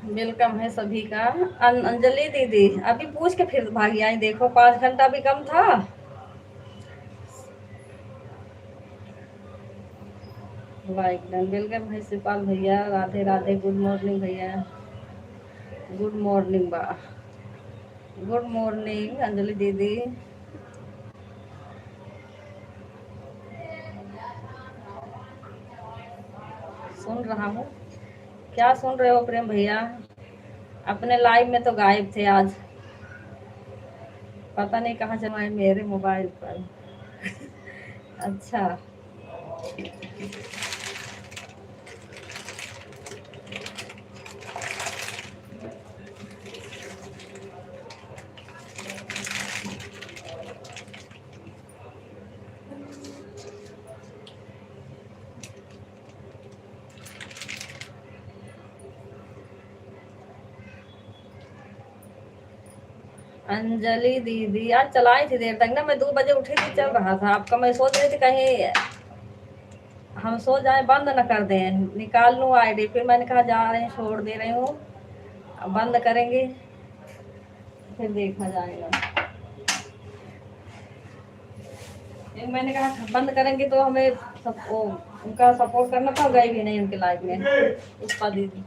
Welcome है सभी का। अंजलि दीदी अभी पूछ के फिर भागी आई, देखो 5 घंटा भी कम था। Like done. वेलकम है शिवपाल भैया, राधे राधे, गुड मॉर्निंग भैया, गुड मॉर्निंग बा, गुड मॉर्निंग अंजलि दीदी। सुन रहा हूँ। क्या सुन रहे हो प्रेम भैया? अपने लाइव में तो गायब थे आज, पता नहीं कहाँ चला है मेरे मोबाइल पर। अच्छा। अंजलि दीदी आज चलाई थी देर तक ना, मैं 2 बजे उठी थी, चल रहा था आपका। मैं सोच रही थी कहीं हम सो जाए, बंद न कर दें, निकाल लूँ आईडी। फिर मैंने कहा जा रहे हैं, छोड़ दे रही हूँ, अब बंद करेंगे फिर देखा जाएगा। एक मैंने कहा बंद करेंगे तो हमें सब वो उनका सपोर्ट करना था, गए भी नहीं उनके लाइफ में, पुष्पा दीदी।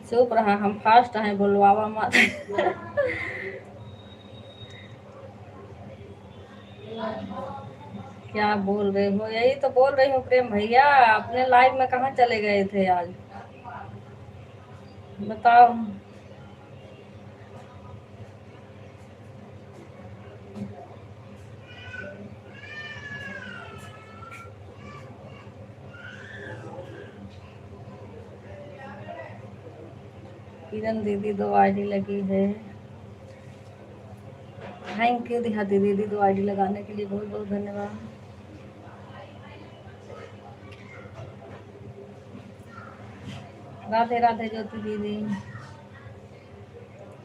चुप रहा, हम फास्ट हैं, बुलवावा मत। क्या बोल रहे हो? यही तो बोल रही हूँ प्रेम भैया, अपने लाइफ में कहाँ चले गए थे आज, बताओ। किरण दीदी 2 आईडी लगी है, थैंक यू देहाती दीदी, 2 आईडी लगाने के लिए बहुत बहुत धन्यवाद। राधे राधे ज्योति दीदी।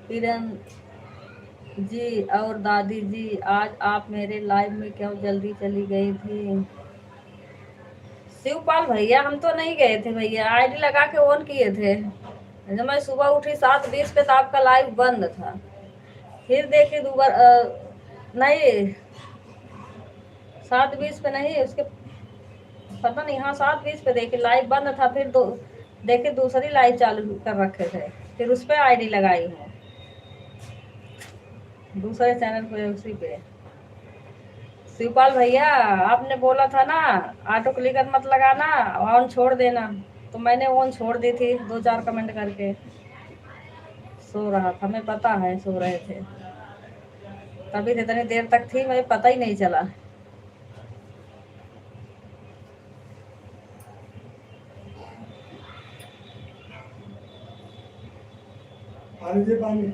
किरण जी और दादी जी, आज आप मेरे लाइव में क्यों जल्दी चली गई थी? शिवपाल भैया हम तो नहीं गए थे भैया, आईडी लगा के ऑन किए थे। जब मैं सुबह उठी 7:20 पे तो आपका लाइव बंद था। फिर देखी दोबारा, नहीं 7:20 पे नहीं, उसके पता नहीं, हाँ 7:20 पे देखे लाइव बंद था। फिर देखे दूसरी लाइव चालू कर रखे थे, फिर उस पर आईडी लगाई हूँ, दूसरे चैनल पे, उसी पे। शिवपाल भैया आपने बोला था ना ऑटो क्लिकर मत लगाना, ऑन छोड़ देना, तो मैंने ऑन छोड़ दी थी 2-4 कमेंट करके। सो रहा था, मैं पता है सो रहे थे, तभी तो इतनी देर तक थी, मुझे पता ही नहीं चला। पानी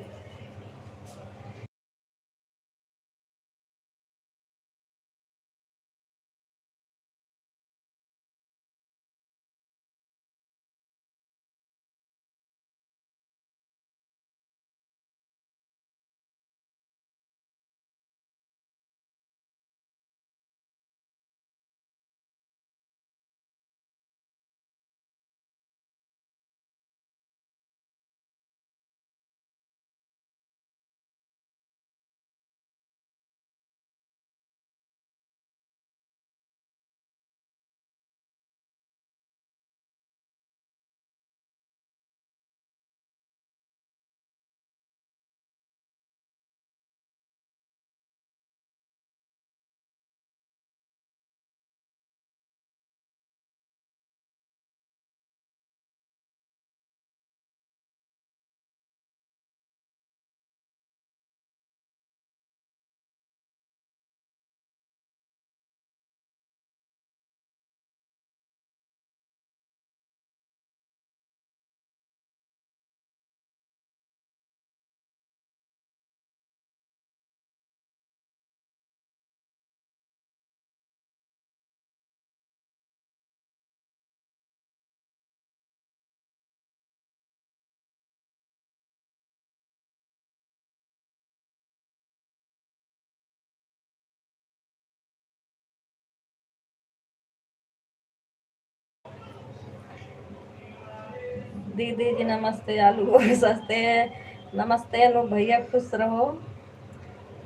दीदी जी नमस्ते, आलू गोभी सस्ते हैं। नमस्ते अनूप भैया, खुश रहो।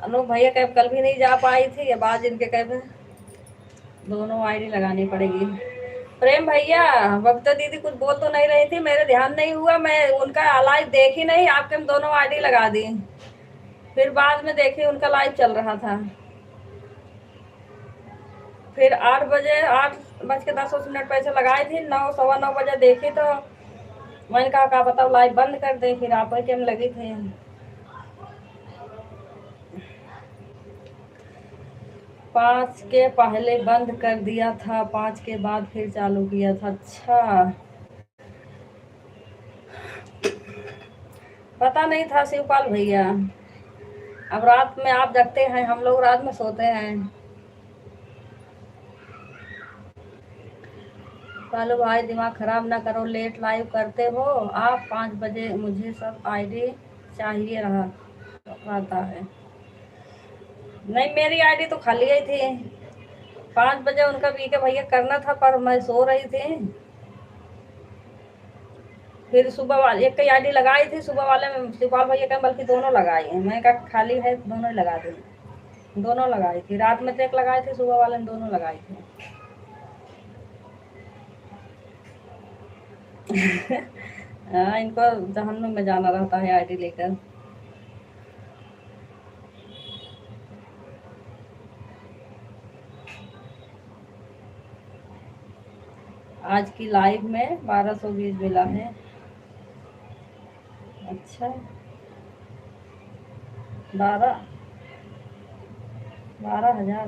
अनूप भैया कैब कल भी नहीं जा पाई थी, अब आज इनके कैब दोनों आईडी लगानी पड़ेगी। प्रेम भैया, बबीता दीदी कुछ बोल तो नहीं रही थी, मेरे ध्यान नहीं हुआ, मैं उनका लाइव देखी नहीं, आपके हम दोनों आईडी लगा दी। फिर बाद में देखी उनका लाइव चल रहा था। फिर 8 बजे 8:10 पैसे लगाई थी, 9 सवा 9 बजे देखी तो मैंने कहा क्या बताओ लाइव बंद कर दे, फिर आप के हम लगी थे। 5 के पहले बंद कर दिया था, 5 के बाद फिर चालू किया था। अच्छा, पता नहीं था शिवपाल भैया। अब रात में आप जगते हैं, हम लोग रात में सोते हैं। पालू भाई दिमाग खराब ना करो, लेट लाइव करते हो आप। 5 बजे मुझे सब आईडी चाहिए रहता है। नहीं, मेरी आईडी तो खाली ही थी। 5 बजे उनका वीके भैया करना था, पर मैं सो रही थी। फिर सुबह वाले एक ही आईडी लगाई थी, सुबह वाले में शिवपाल भैया का बल्कि दोनों लगाई हैं। मैं कहा खाली है दोनों ही लगा दी, दोनों लगाई थी। रात में तो एक लगाई थी, सुबह वाले में दोनों लगाई थी। हाँ, इनको जहन्नुम में जाना रहता है आईडी लेकर। आज की लाइव में 1220 मिला है। अच्छा, 12,000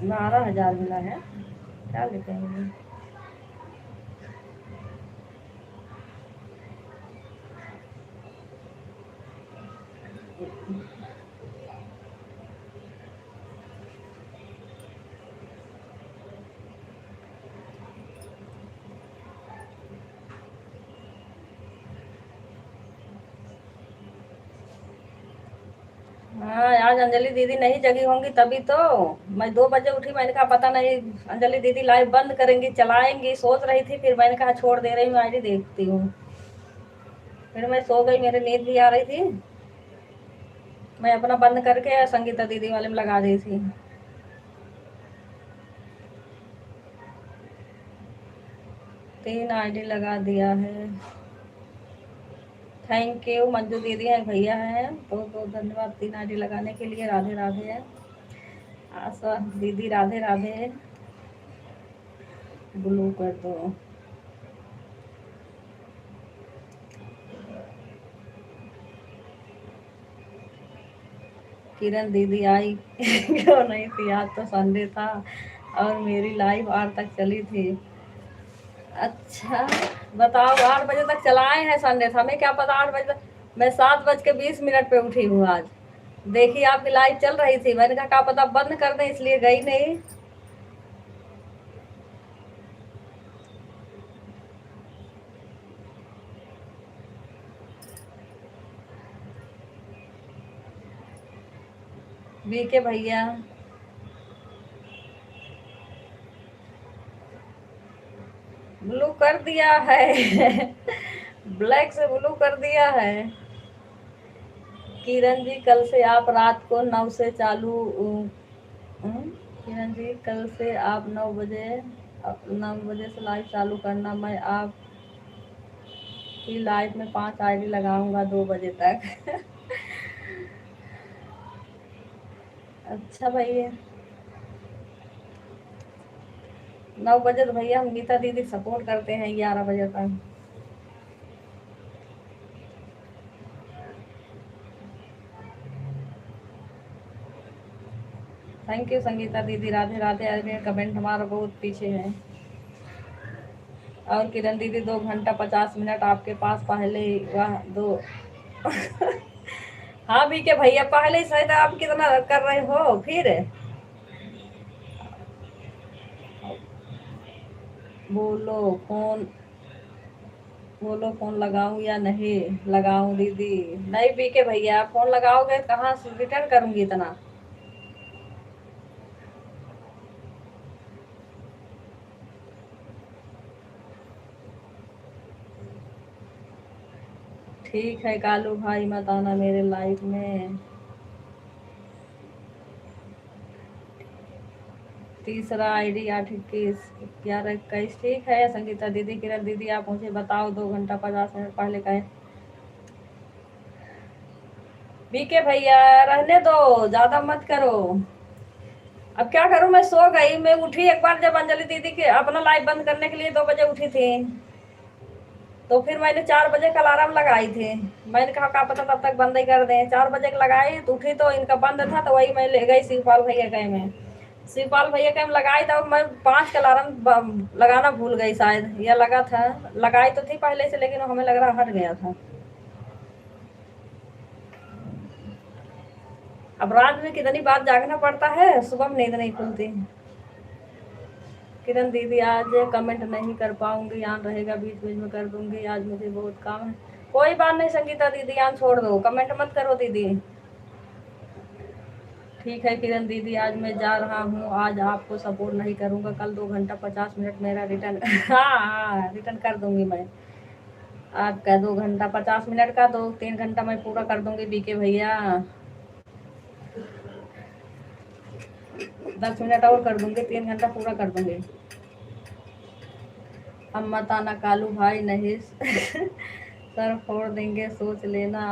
12,000 मिला है। क्या लिखे हैं? हाँ, आज अंजलि दीदी नहीं जगी होंगी तभी तो। मैं 2 बजे उठी, मैंने कहा पता नहीं अंजलि दीदी लाइव बंद करेंगी चलाएंगी, सोच रही थी। फिर मैंने कहा छोड़ दे रही हूँ, आईडी देखती हूँ। फिर मैं सो गई, मेरी नींद भी आ रही थी। मैं अपना बंद करके संगीता दीदी वाले में लगा दी थी। तीन आईडी लगा दिया है। Thank you. मंजू दीदी हैं, भैया हैं, बहुत बहुत धन्यवाद 3 आईडी लगाने के लिए। राधे राधे। आशा दीदी राधे राधे। ब्लू कर दो। किरण दीदी आई क्यों नहीं थी? आज तो संडे था और मेरी लाइव 8 तक चली थी। अच्छा, बताओ 8 बजे तक चलाए हैं। संडे था, हमें क्या पता 8 बजे तक। मैं 7:20 पे उठी हूँ आज। देखी आपकी लाइव चल रही थी, मैंने कहा क्या पता बंद कर दें, इसलिए गई नहीं। बीके भैया ब्लू कर दिया है ब्लैक से ब्लू कर दिया है। किरण जी कल से आप रात को 9 से चालू। किरण जी कल से आप 9 बजे से लाइव चालू करना। मैं आप की लाइव में 5 आईडी लगाऊंगा 2 बजे तक अच्छा भैया, 9 बजे तो भैया हम गीता दीदी सपोर्ट करते हैं 11 बजे तक। थैंक यू संगीता दीदी, राधे राधे। अरे कमेंट हमारा बहुत पीछे है। और किरण दीदी 2 घंटा 50 मिनट आपके पास पहले वह दो हाँ भी के भैया पहले ही शायद आप कितना कर रहे हो फिर। बोलो फोन बोलो फोन लगाऊं या नहीं लगाऊं दीदी? नहीं भी के भैया, फोन लगाओगे कहाँ से रिटर्न करूंगी इतना? ठीक है कालू भाई, मत आना मेरे लाइफ में। तीसरा आईडी 8 21 11 21। ठीक है संगीता दीदी, किरण दीदी, आप मुझे बताओ 2 घंटा 50 मिनट पहले का है। बीके भैया रहने दो, ज्यादा मत करो। अब क्या करूं, मैं सो गई, मैं उठी एक बार जब अंजलि दीदी के अपना लाइव बंद करने के लिए 2 बजे उठी थी, तो फिर मैंने 4 बजे का अलार्म लगाई थी। मैंने कहा क्या पता तब तक बंद ही कर दें। 4 बजे लगाई तो उठी तो इनका बंद था, तो वही मैं ले गई शिवपाल भैया के में। शिवपाल भैया के में लगाई तो मैं 5 का अलार्म लगाना भूल गई शायद, या लगा था, लगाई तो थी पहले से, लेकिन हमें लग रहा हट गया था। अब रात में कितनी बार जागना पड़ता है, सुबह में नींद नहीं खुलती। किरण दीदी आज कमेंट नहीं कर पाऊंगी, यान रहेगा, बीच बीच में कर दूंगी, आज मुझे बहुत काम है। कोई बात नहीं संगीता दीदी, यान छोड़ दो, कमेंट मत करो दीदी। ठीक है किरण दीदी, आज मैं जा रहा हूँ, आज आपको सपोर्ट नहीं करूँगा, कल 2 घंटा 50 मिनट मेरा रिटर्न हाँ हाँ रिटर्न कर दूंगी मैं। आपका 2 घंटा 50 मिनट का 2-3 घंटा मैं पूरा कर दूंगी बीके भैया। 10 मिनट और कर दूंगी, 3 घंटा पूरा कर दूंगी। अब मत आना कालू भाई, नहीं सर फोड़ देंगे, सोच लेना।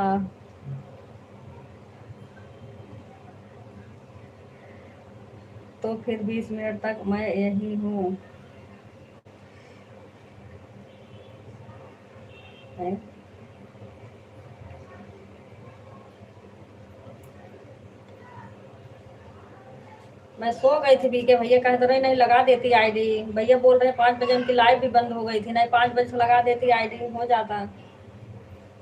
तो फिर 20 मिनट तक मैं यही हूँ। मैं सो गई थी, बीके भैया कह तो रहे नहीं लगा देती आईडी। भैया बोल रहे 5 बजे उनकी लाइव भी बंद हो गई थी, नहीं 5 बजे से लगा देती आईडी हो जाता।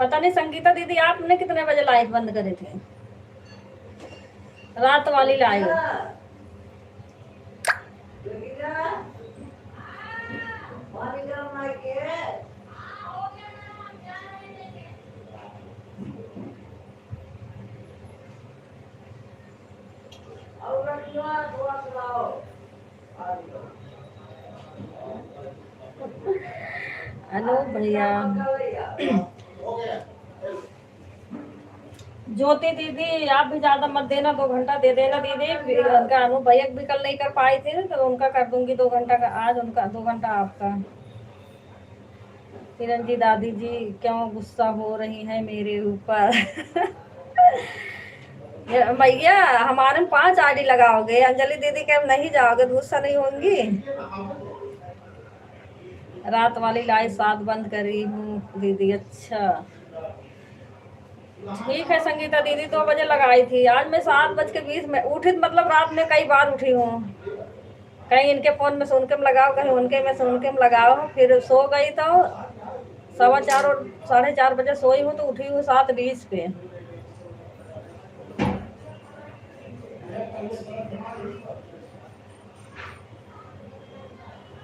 पता नहीं संगीता दीदी आपने कितने बजे लाइव बंद करे थे, रात वाली लाइव। अनूप भैया, ज्योति दीदी आप भी ज्यादा मत देना, 2 घंटा दे देना दीदी। उनका अनूप भैया भी कल नहीं कर पाई थी, तो उनका कर दूंगी 2 घंटा का, आज उनका 2 घंटा आपका। किरण जी दादी जी क्यों गुस्सा हो रही है मेरे ऊपर भैया हमारे में 5 आईडी लगाओगे, अंजलि दीदी के नहीं जाओगे तो गुस्सा नहीं होंगी। रात वाली लाइव 7 बंद करी हूँ दीदी। अच्छा ठीक है संगीता दीदी, 2 बजे लगाई थी, आज मैं 7:20 में उठी, मतलब रात में कई बार उठी हूँ। कहीं इनके फोन में सुन के लगाओ, कहीं उनके में सुन के लगाओ, फिर सो गई तो 4:15 और 4:30 बजे सोई हूँ, तो उठी हूँ 7:20 पे।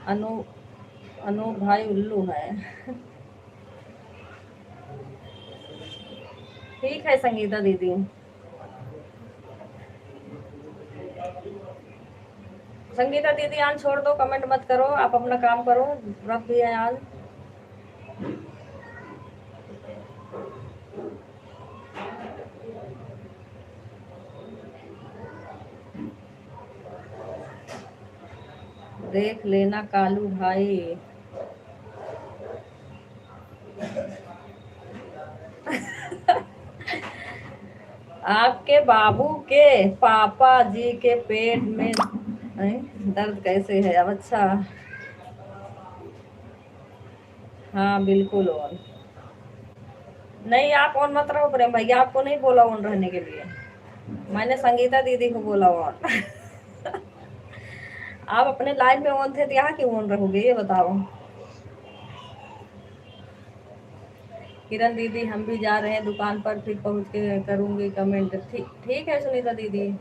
अनु भाई उल्लू है ठीक है संगीता दीदी। संगीता दीदी आज छोड़ दो, कमेंट मत करो, आप अपना काम करो, व्रत भी है आज। देख लेना कालू भाई आपके बाबू के पापा जी के पेट में दर्द कैसे है अब? अच्छा हाँ बिल्कुल ऑन नहीं, आप ऑन मत रहो प्रेम भैया, आपको नहीं बोला ऑन रहने के लिए, मैंने संगीता दीदी को बोला ऑन आप अपने लाइन में ऑन थे तो यहाँ क्यों ऑन रहोगे ये बताओ। किरण दीदी हम भी जा रहे हैं दुकान पर, फिर पहुँच के करूँगी कमेंट। ठीक है सुनीता दीदी।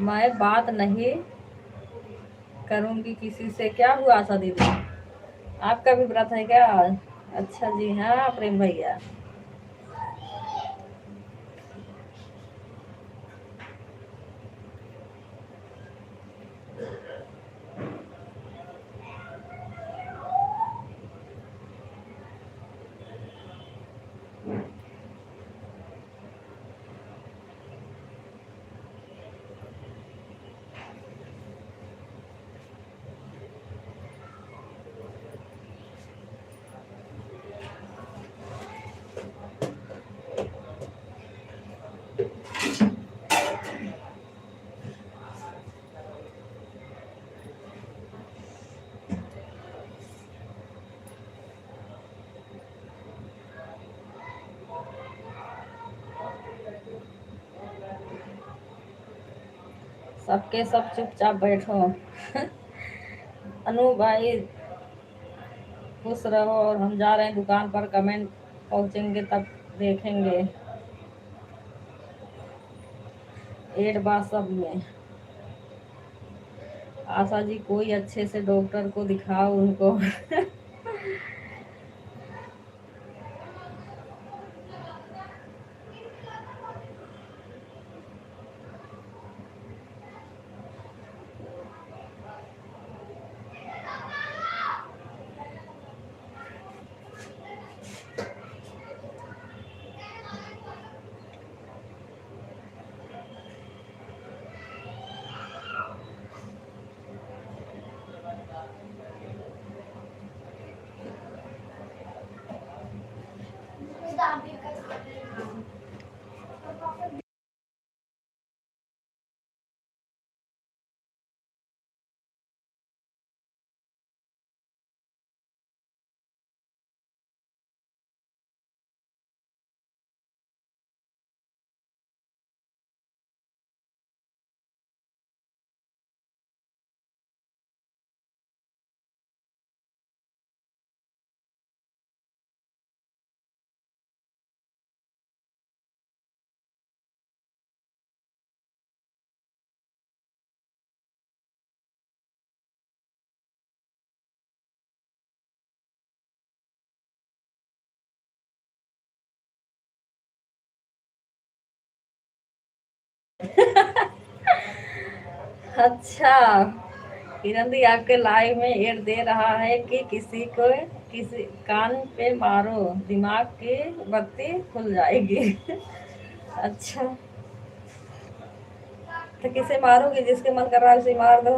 मैं बात नहीं करूँगी किसी से। क्या हुआ आशा दीदी? आपका भी व्रत है क्या? अच्छा जी, हाँ प्रेम भैया। सबके सब चुपचाप बैठो। अनु भाई खुश रहो, और हम जा रहे हैं दुकान पर, कमेंट पहुंचेंगे तब देखेंगे। एड बा सब में। आशा जी कोई अच्छे से डॉक्टर को दिखाओ उनको। अच्छा, किरण दी आपके लाइव में एड दे रहा है कि किसी को किसी कान पे मारो, दिमाग की बत्ती खुल जाएगी। अच्छा, तो किसे मारोगे? जिसके मन कर रहा है उसे मार दो।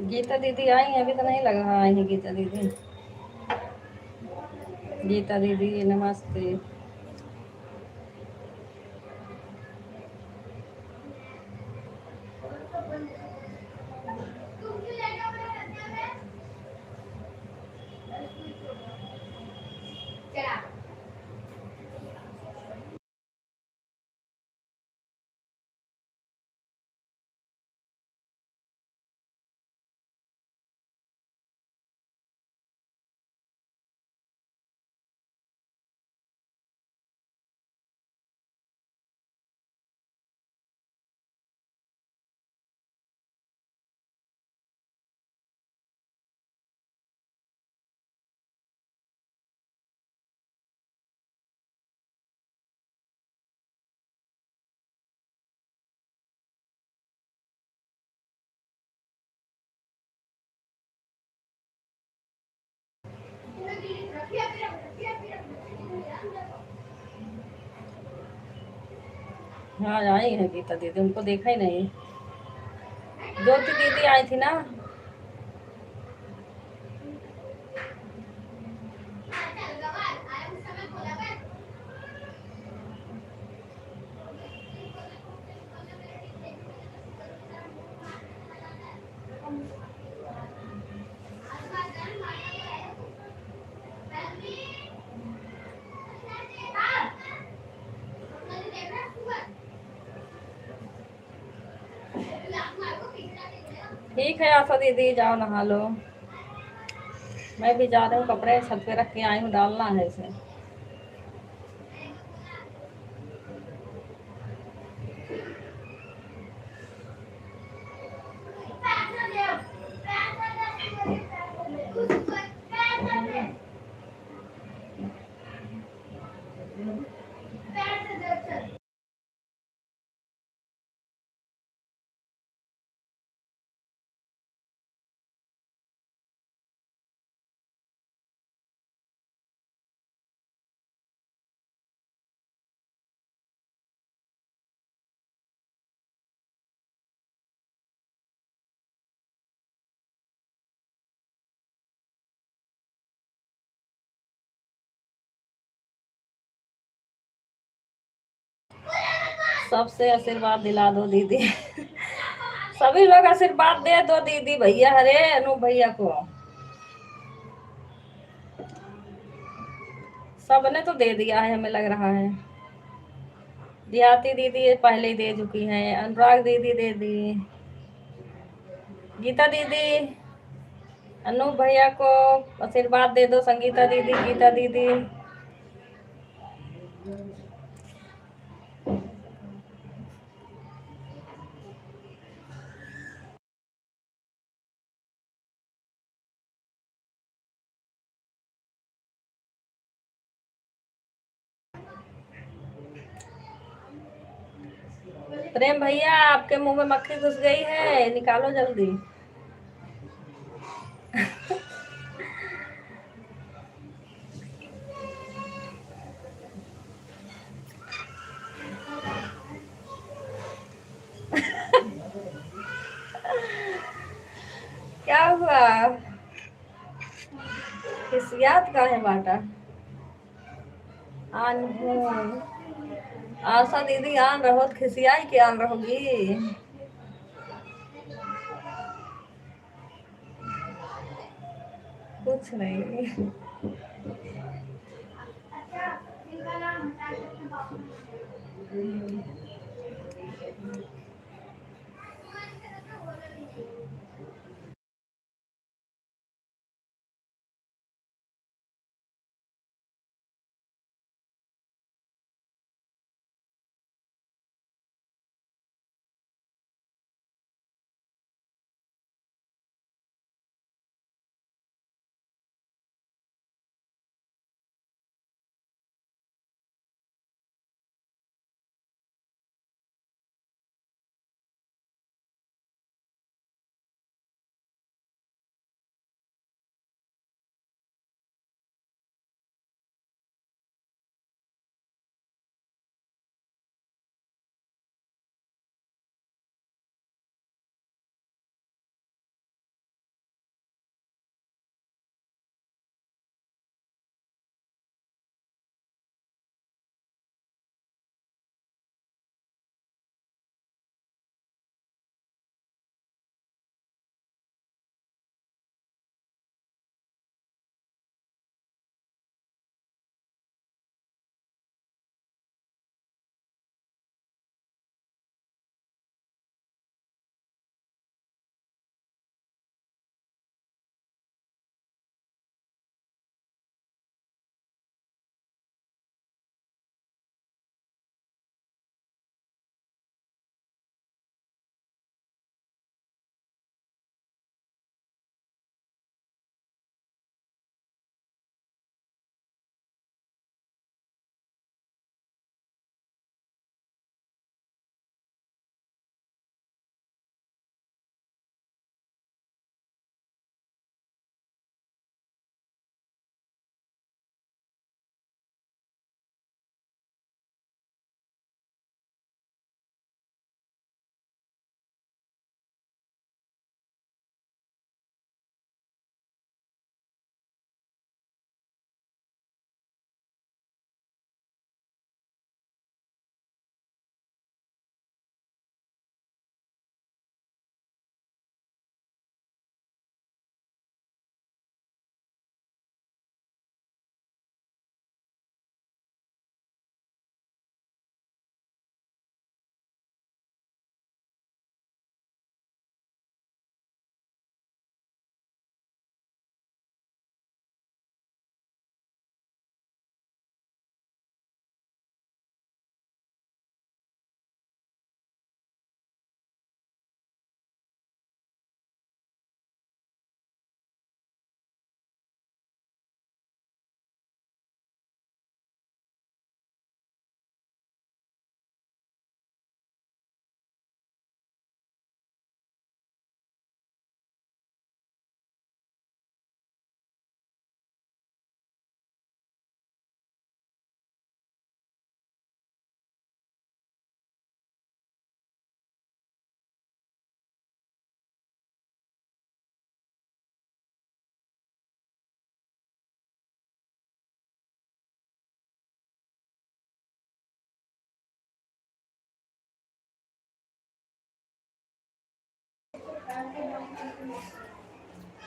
गीता दीदी आई हैं, अभी तो नहीं लगा आई हैं गीता दीदी। गीता दीदी नमस्ते। हाँ आई है गीता दीदी, उनको देखा ही नहीं। ज्योति दीदी आई थी ना। ठीक है आशा दीदी, जाओ नहा लो। मैं भी जा रही हूँ, कपड़े छत पे रख के आई हूँ, डालना है इसे। सबसे आशीर्वाद दिला दो दीदी। सभी लोग आशीर्वाद दे दो दीदी भैया, हरे अनु भैया को। सबने तो दे दिया है, हमें लग रहा है। दियाती दीदी पहले ही दे चुकी है, अनुराग दीदी दे दी, गीता दीदी। अनु भैया को आशीर्वाद दे दो, संगीता दीदी, गीता दीदी। प्रेम भैया आपके मुंह में मक्खी घुस गई है, निकालो जल्दी। क्या हुआ? खिसियात का है बाटा। आन हूँ आशा दीदी, आन रहो तो खिसियाई के आन रहोगी। कुछ नहीं।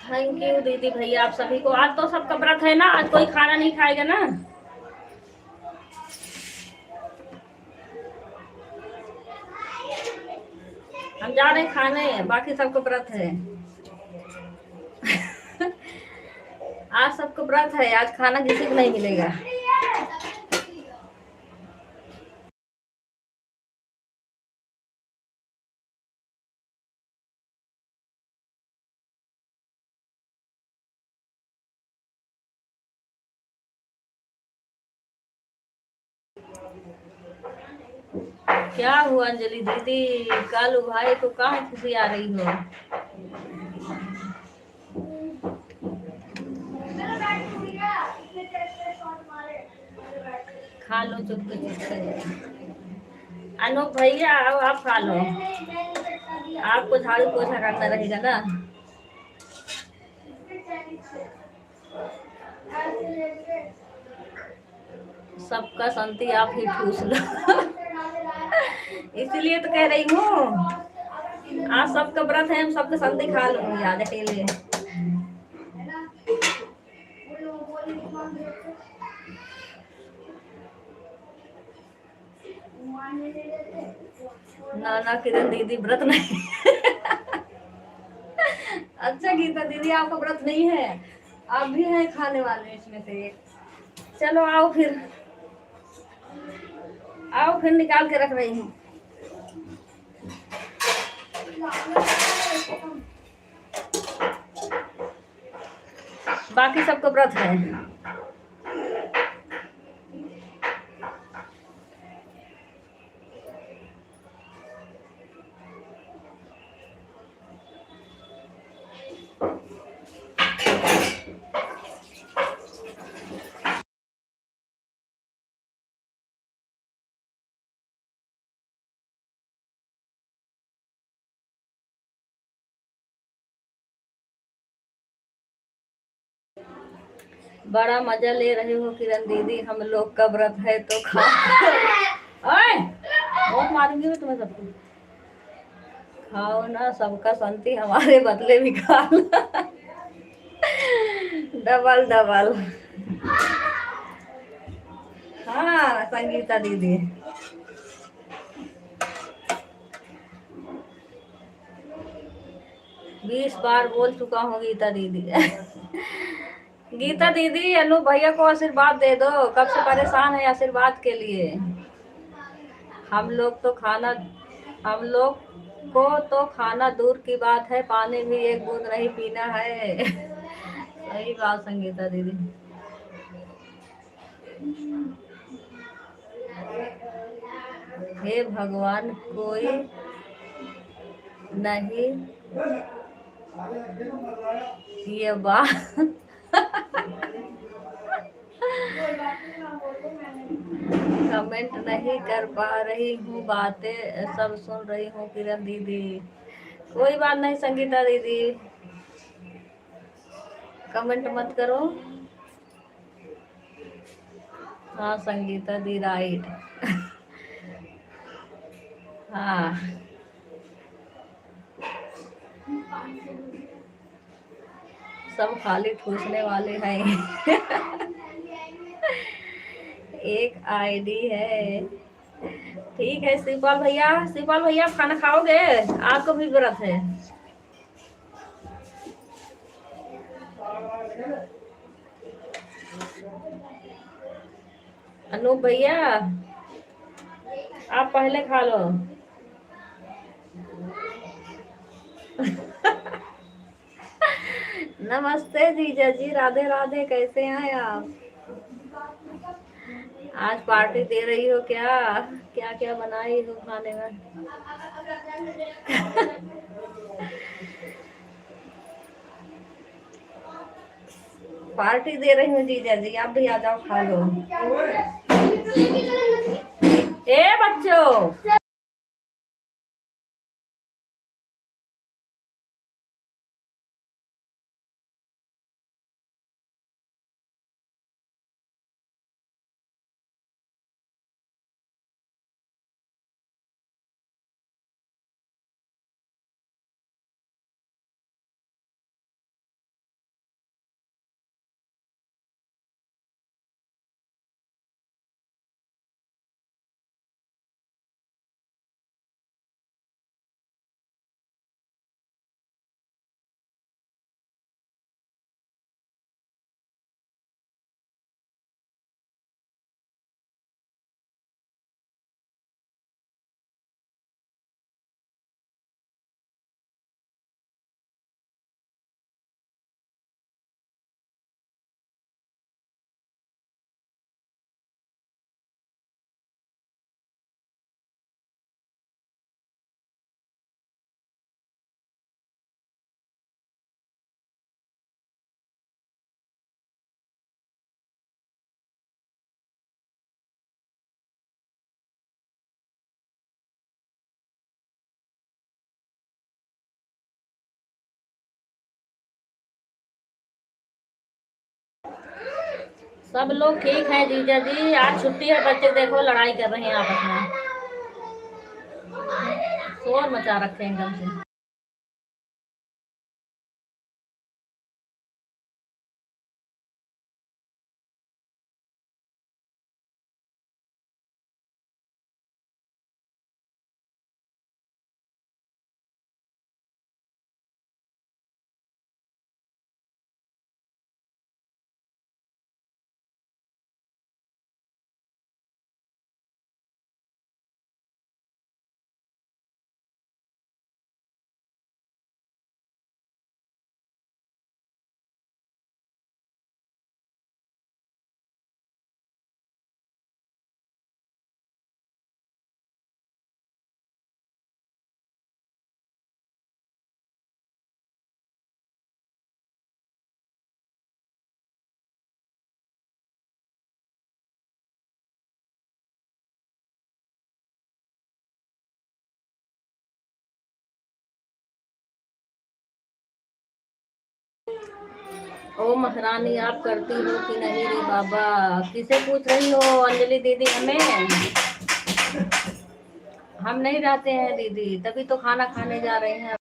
थैंक यू दीदी भैया आप सभी को। आज तो सबका व्रत है ना, आज कोई खाना नहीं खाएगा ना। हम जा रहे खाने, बाकी सबको व्रत है। आज सबको व्रत है, आज खाना किसी को नहीं मिलेगा। क्या हुआ अंजलि दीदी, कालू भाई को कहाँ खुशी आ रही हो? खा लो चुपके चुपके। अनूप भैया आओ आप खा लो, आपको झाड़ू पोछा करना रहेगा ना। सबका संति आप ही ठूस लो। इसीलिए तो कह रही हूँ, आज सबका व्रत है, हम सबका संति खा लूंगी आज अकेले। ना ना किरण दीदी व्रत नहीं। अच्छा गीता दीदी आपका व्रत नहीं है, आप भी हैं खाने वाले इसमें से एक। चलो आओ फिर, आओ फिर निकाल के रख रही हूँ। बाकी सबको व्रत है। बड़ा मजा ले रहे हो किरण दीदी, हम लोग का व्रत है तो खाओ। ओए बहुत मारूंगी मैं तुम्हें सबको। खाओ ना, सबका संति हमारे बदले भी खा लो। Double double. हाँ संगीता दीदी, 20 बार बोल चुका हूँ गीता दीदी। गीता दीदी अनु भैया को आशीर्वाद दे दो, कब से परेशान है आशीर्वाद के लिए। हम लोग तो खाना, हम लोग को तो खाना दूर की बात है, पानी भी एक बूंद नहीं पीना है। सही बात संगीता दीदी। हे भगवान कोई नहीं ये बात। कमेंट नहीं कर पा रही हूँ, बातें सब सुन रही हूँ किरण दीदी। कोई बात नहीं संगीता दीदी, कमेंट मत करो। हाँ संगीता दी राइट। हाँ सब खाली ठूसने वाले हैं। एक आईडी है। ठीक है शिवपाल भैया, शिवपाल भैया आप खाना खाओगे? आपको भी व्रत है। अनूप भैया आप पहले खा लो। नमस्ते जीजा जी, राधे राधे, कैसे हैं आप? आज पार्टी दे रही हो क्या? क्या क्या बनाई हो खाने में? पार्टी दे रही हूँ जीजा जी, आप भी आ जाओ खा लो। ए बच्चों। सब लोग ठीक हैं जीजा जी। आज छुट्टी है, बच्चे देखो लड़ाई कर रहे हैं आपस में, शोर मचा रखे हैं एकदम से। ओ महारानी, आप करती हो कि नहीं रे बाबा? किसे पूछ रही हो अंजलि दीदी? हमें, हम नहीं रहते हैं दीदी, तभी तो खाना खाने जा रहे हैं।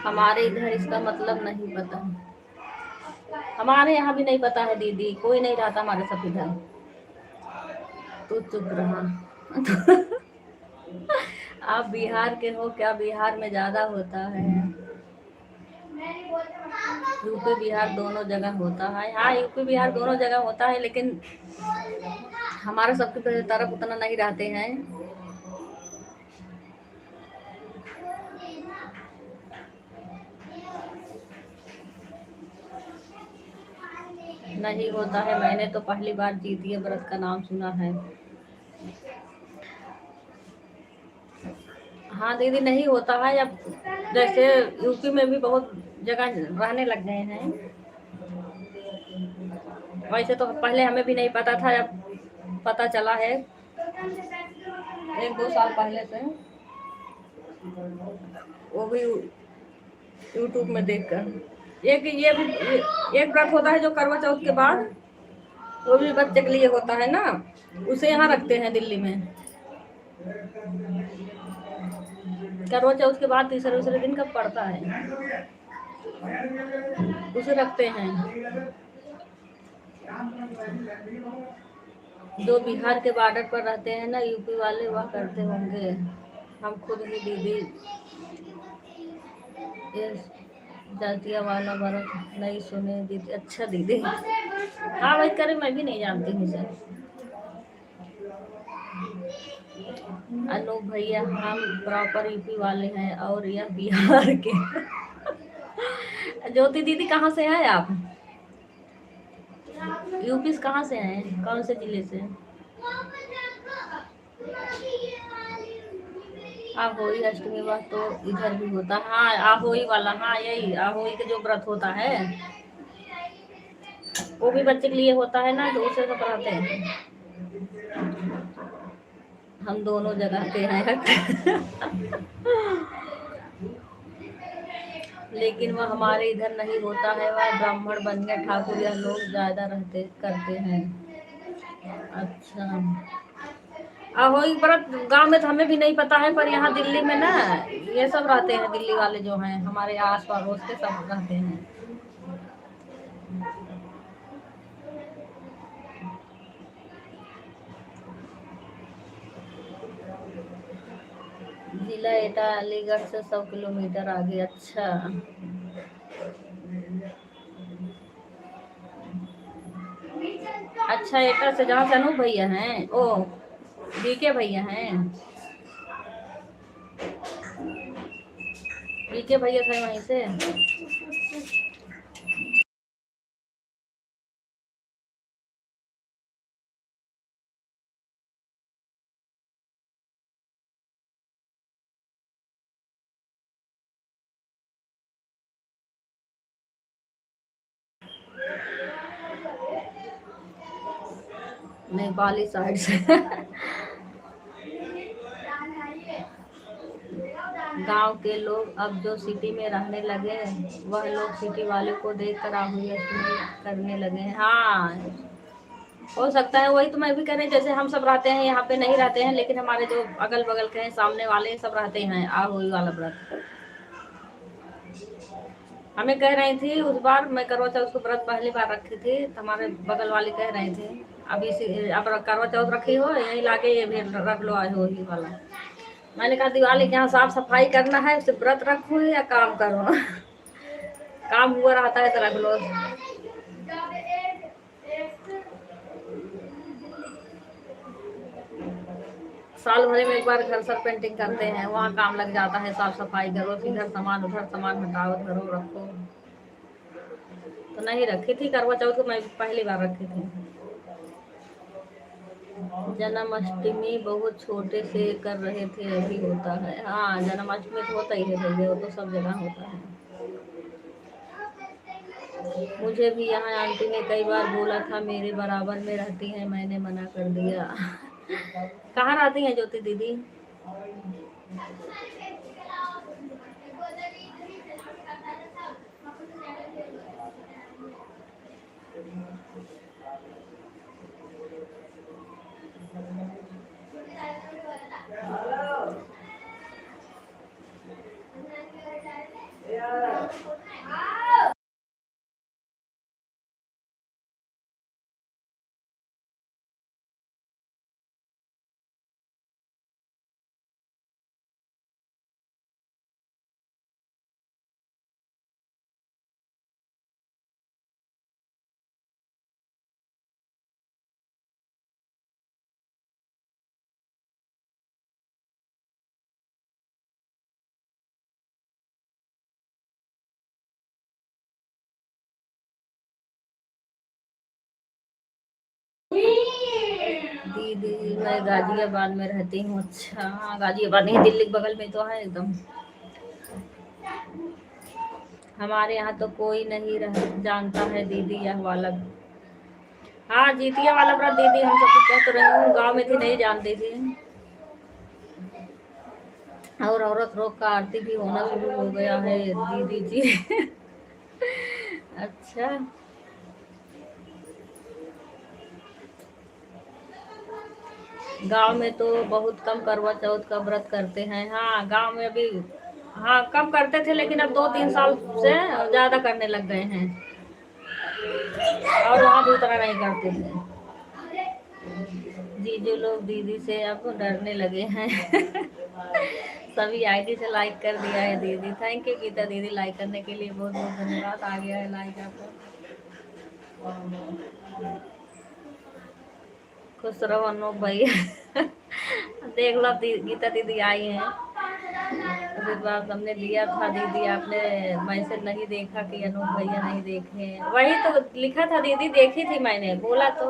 हमारे इधर इसका मतलब नहीं पता, हमारे यहाँ भी नहीं पता है दीदी, कोई नहीं रहता हमारे सब इधर। तू चुप रहा। आप बिहार के हो क्या? बिहार में ज्यादा होता है, यूपी बिहार दोनों जगह होता है। हाँ, यूपी बिहार दोनों जगह होता है, लेकिन हमारे सबके तरफ उतना नहीं रहते हैं। नहीं होता है, मैंने तो पहली बार जीतिए व्रत का नाम सुना है। हाँ दीदी, नहीं होता है अब, जैसे यूपी में भी बहुत जगह रहने लग गए हैं। वैसे तो पहले हमें भी नहीं पता था, अब पता चला है 1-2 साल पहले से, वो भी यूट्यूब में देखकर। एक ये भी एक व्रत होता है जो करवा चौथ के बाद, वो भी बच्चे के लिए होता है ना, उसे यहाँ रखते हैं दिल्ली में। करवा चौथ के बाद तीसरे दूसरे दिन कब पड़ता है, उसे रखते हैं। जो बिहार के बॉर्डर पर रहते हैं ना यूपी वाले, वह करते होंगे। हम खुद ही दीदी ये जातिया वाला व्रत नहीं सुने दीदी। अच्छा दीदी, हाँ भाई करे, मैं भी नहीं जानती हूँ सर। अनूप भैया, हम प्रॉपर यूपी वाले हैं और यह बिहार के। ज्योति दीदी, कहाँ से हैं आप? यूपी से कहाँ से हैं, कौन से जिले से? आहोई अष्टमी व्रत तो इधर भी होता है। हाँ, आहोई वाला, हाँ यही आहोई के जो व्रत होता है, वो भी बच्चे के लिए होता है ना, तो उसे सब रहते हैं। हम दोनों जगह के हैं। लेकिन वह हमारे इधर नहीं होता है, वह ब्राह्मण बनिया ठाकुर यह लोग ज्यादा रहते करते हैं। अच्छा, आहोई व्रत गांव में तो हमें भी नहीं पता है, पर यहाँ दिल्ली में ना ये सब रहते हैं, दिल्ली वाले जो हैं हमारे आस पड़ोस के सब रहते हैं। जिला एटा अलीगढ़ से 100 किलोमीटर आगे। अच्छा, अच्छा, एटा से जहाँ से अनूप भैया हैं, ओ बीके भैया हैं, बीके भैया थे वहीं से। नेपाली साइड से। गांव के लोग अब जो सिटी में रहने लगे, वह लोग सिटी वाले को देख कर करने लगे हैं। हाँ, हो सकता है, वही तो मैं भी कह रही, जैसे हम सब रहते हैं यहाँ पे, नहीं रहते हैं, लेकिन हमारे जो अगल बगल के हैं, सामने वाले सब रहते हैं आहुई वाला व्रत। हमें कह रही थी उस बार, मैं करवा चौथ को व्रत पहली बार रखी थी, तो हमारे बगल वाली कह रही थी अभी अब करवा चौथ रखी हो, यही लाके ये भी रख लो आहुई वाला। मैंने कहा दिवाली के यहाँ साफ सफाई करना है, सिर्फ व्रत रखो या काम करो। काम हुआ रहता है तो रख लो। साल भर में एक बार घर सर पेंटिंग करते हैं, वहाँ काम लग जाता है, साफ सफाई करो, इधर सामान उधर सामान हटाओ, धरो रखो। तो नहीं रखी थी करवा चौथ को, मैं पहली बार रखी थी। जन्माष्टमी बहुत छोटे से कर रहे थे, अभी होता है। हाँ, जन्माष्टमी तो होता ही है भैया, वो तो सब जगह होता है। मुझे भी यहाँ आंटी ने कई बार बोला था मेरे बराबर में रहती है, मैंने मना कर दिया। कहाँ रहती हैं ज्योति दीदी? दीदी मैं गाजियाबाद में रहती हूँ। अच्छा, हाँ गाजियाबाद नहीं, दिल्ली के बगल में तो है एकदम। हमारे यहाँ तो कोई नहीं जानता है दीदी यह वाला। हाँ, जीतिया वाला व्रत दीदी हम सब कह तो रही हूँ, गाँव में थी नहीं जानती थी। और औरत रोग का आरती भी होना शुरू हो गया है दीदी जी। अच्छा, गांव में तो बहुत कम करवा चौथ का व्रत करते हैं। हाँ, गांव में अभी, हाँ कम करते थे, लेकिन अब 2-3 साल से ज्यादा करने लग गए हैं, और वहाँ भी उतना नहीं करते थे। जीजू लोग दीदी से अब डरने लगे हैं। सभी आईडी से लाइक कर दिया है दीदी। थैंक यू गीता दीदी, लाइक करने के लिए बहुत बहुत धन्यवाद। आ गया है लाइक आपको। खुश रहो अनूप भैया। देख लो गीता दीदी आई हैं। उस बार हमने दिया था दीदी, आपने मैसेज नहीं देखा कि अनूप भैया नहीं देखे। वही तो लिखा था दीदी, देखी थी मैंने, बोला तो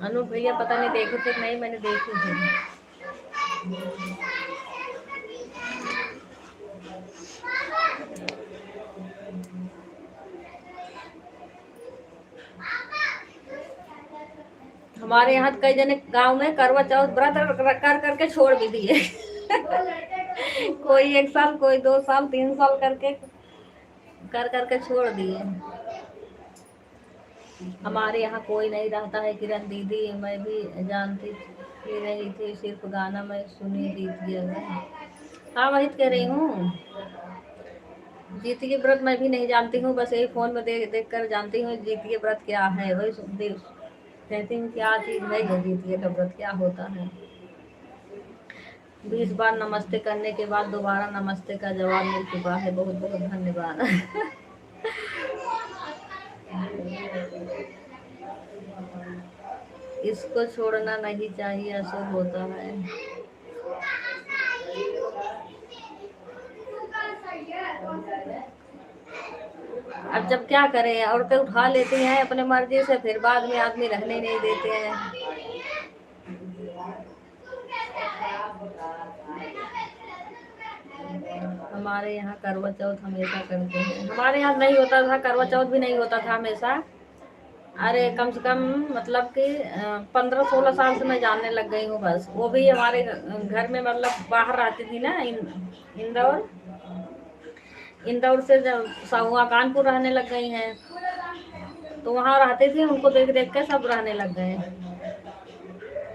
अनूप भैया पता नहीं देखे थे नहीं, मैंने देखी थी। हमारे यहाँ कई जने गांव में करवा चौथ व्रत कर करके छोड़ भी दिए। कोई 1 साल, कोई 2 साल, 3 साल करके कर करके छोड़ दिए। हमारे यहाँ कोई नहीं रहता है किरण दीदी, मैं भी जानती ही नहीं थी, सिर्फ गाना मैं सुनी दीदी। हाँ वही कह रही हूँ, जीतिए व्रत मैं भी नहीं जानती हूँ, बस यही फोन में देख कर जानती हूँ जीतिए व्रत क्या है। वही कहती हूँ क्या चीज है जो जीतिए का व्रत क्या होता है। 20 बार नमस्ते करने के बाद दोबारा नमस्ते का जवाब मिल चुका है, बहुत बहुत धन्यवाद। इसको छोड़ना नहीं चाहिए, अशुभ होता है। अब जब क्या करें, औरतें उठा लेती हैं अपने मर्जी से, फिर बाद में आदमी रहने नहीं देते हैं। हमारे यहाँ करवा चौथ हमेशा करते हैं। हमारे यहाँ नहीं होता था करवा चौथ, भी नहीं होता था हमेशा। अरे कम से कम मतलब कि 15-16 साल से मैं जानने लग गई हूँ बस। वो भी हमारे घर में, मतलब बाहर रहती थी ना, इंदौर। इंदौर से जब साहुआ कानपुर रहने लग गई हैं, तो वहाँ रहते थे, उनको देख देख के सब रहने लग गए।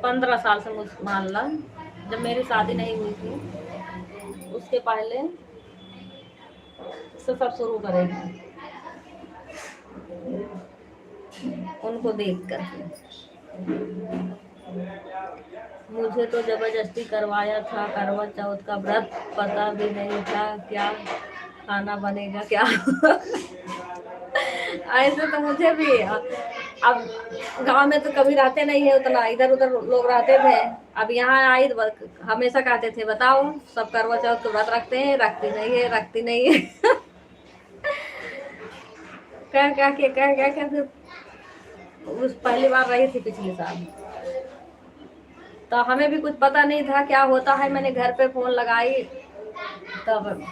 15 साल से मुझ मान लो, जब मेरी शादी नहीं हुई थी उसके पहले से सब शुरू करेगी उनको देख कर। मुझे तो जबरदस्ती करवाया था करवा चौथ का व्रत, पता भी नहीं था क्या खाना बनेगा क्या। ऐसे तो मुझे भी, अब गांव में तो कभी रहते नहीं है उतना, इधर उधर लोग रहते थे। अब यहाँ आई तो हमेशा कहते थे बताओ सब करवा चौथ का व्रत रखते हैं, रखती नहीं है, रखती नहीं है। कह फिर उस पहली बार रही थी पिछले साल, तो हमें भी कुछ पता नहीं था क्या होता है। मैंने घर पे फोन लगाई, तब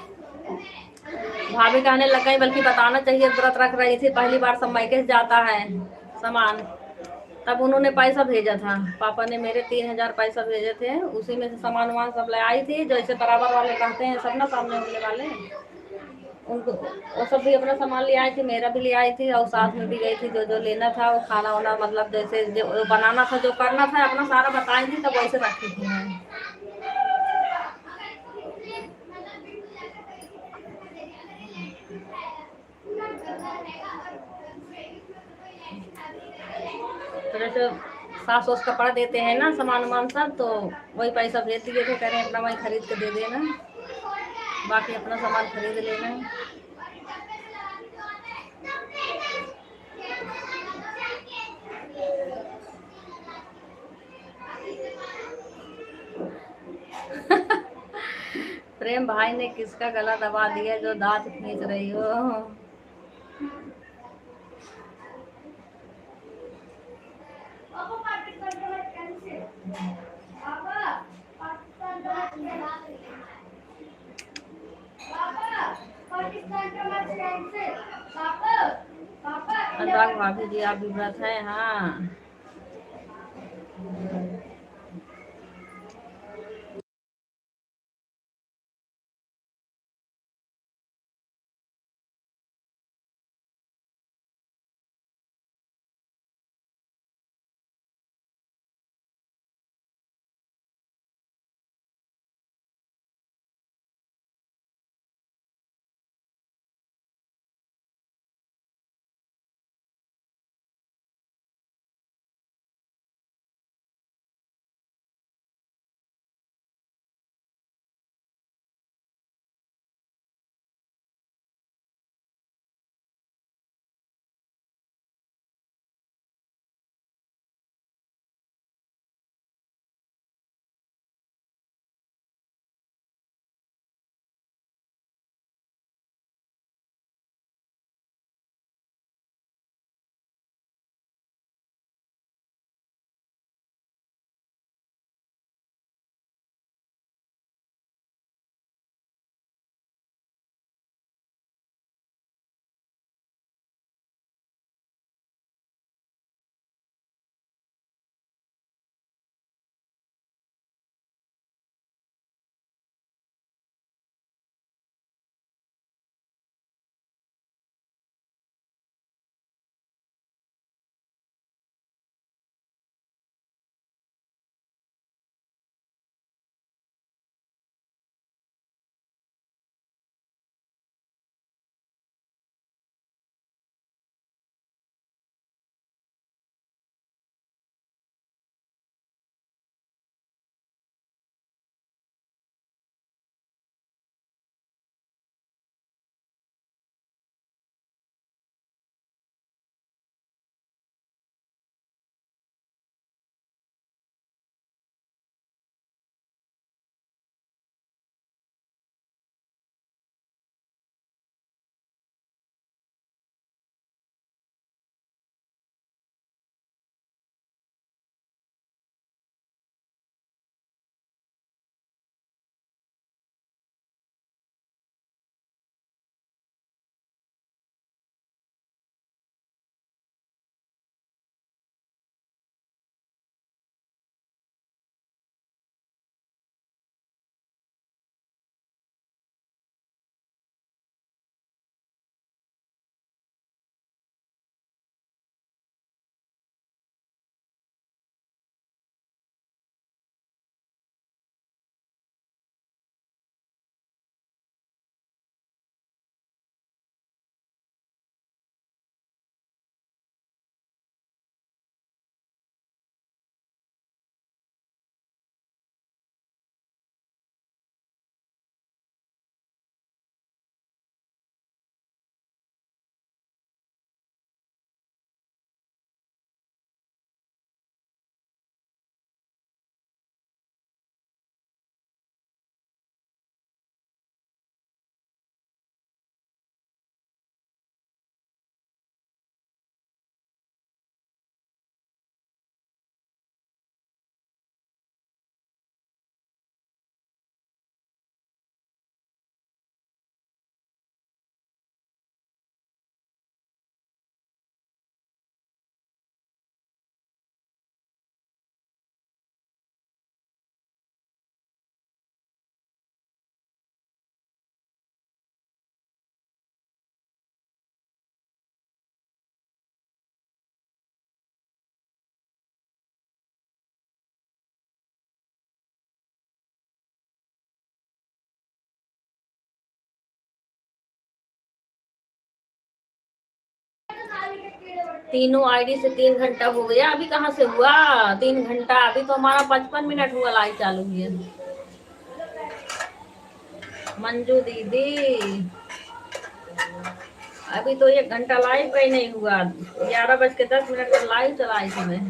भाभी कहने लग गई बल्कि बताना चाहिए व्रत रख रही थी, पहली बार सब मायके से जाता है सामान। तब उन्होंने पैसा भेजा था, पापा ने मेरे 3,000 पैसा भेजे थे, उसी में से सामान वामान सब ले आई थी। जैसे बराबर वाले कहते हैं सब ना, सामने होने वाले, उनको वो सब भी अपना सामान ले आई थी, मेरा भी ले आई थी, और साथ में भी गई थी। जो जो लेना था वो खाना वाना, मतलब जैसे जो बनाना था, जो करना था, अपना सारा बताई थी, तब वैसे रखी थी मैं। तो जैसे सास वास कपड़ा देते हैं ना, सामान वामान सब, तो वही पैसा भेज दिए थे, कह रहे अपना वही खरीद के दे देना, बाकी अपना सामान खरीद लेना। प्रेम भाई ने किसका गला दबा दिया जो दांत खींच रही हो। अनुराग भाभी जी आप भी व्रत है? हाँ। तीनों आईडी से 3 घंटा हो गया। अभी कहाँ से हुआ 3 घंटा? अभी तो हमारा 55 मिनट हुआ लाइव चालू हुई। मंजू दीदी अभी तो 1 घंटा लाइव पे ही नहीं हुआ। 11:10 पर लाइव चलाई थी मैं।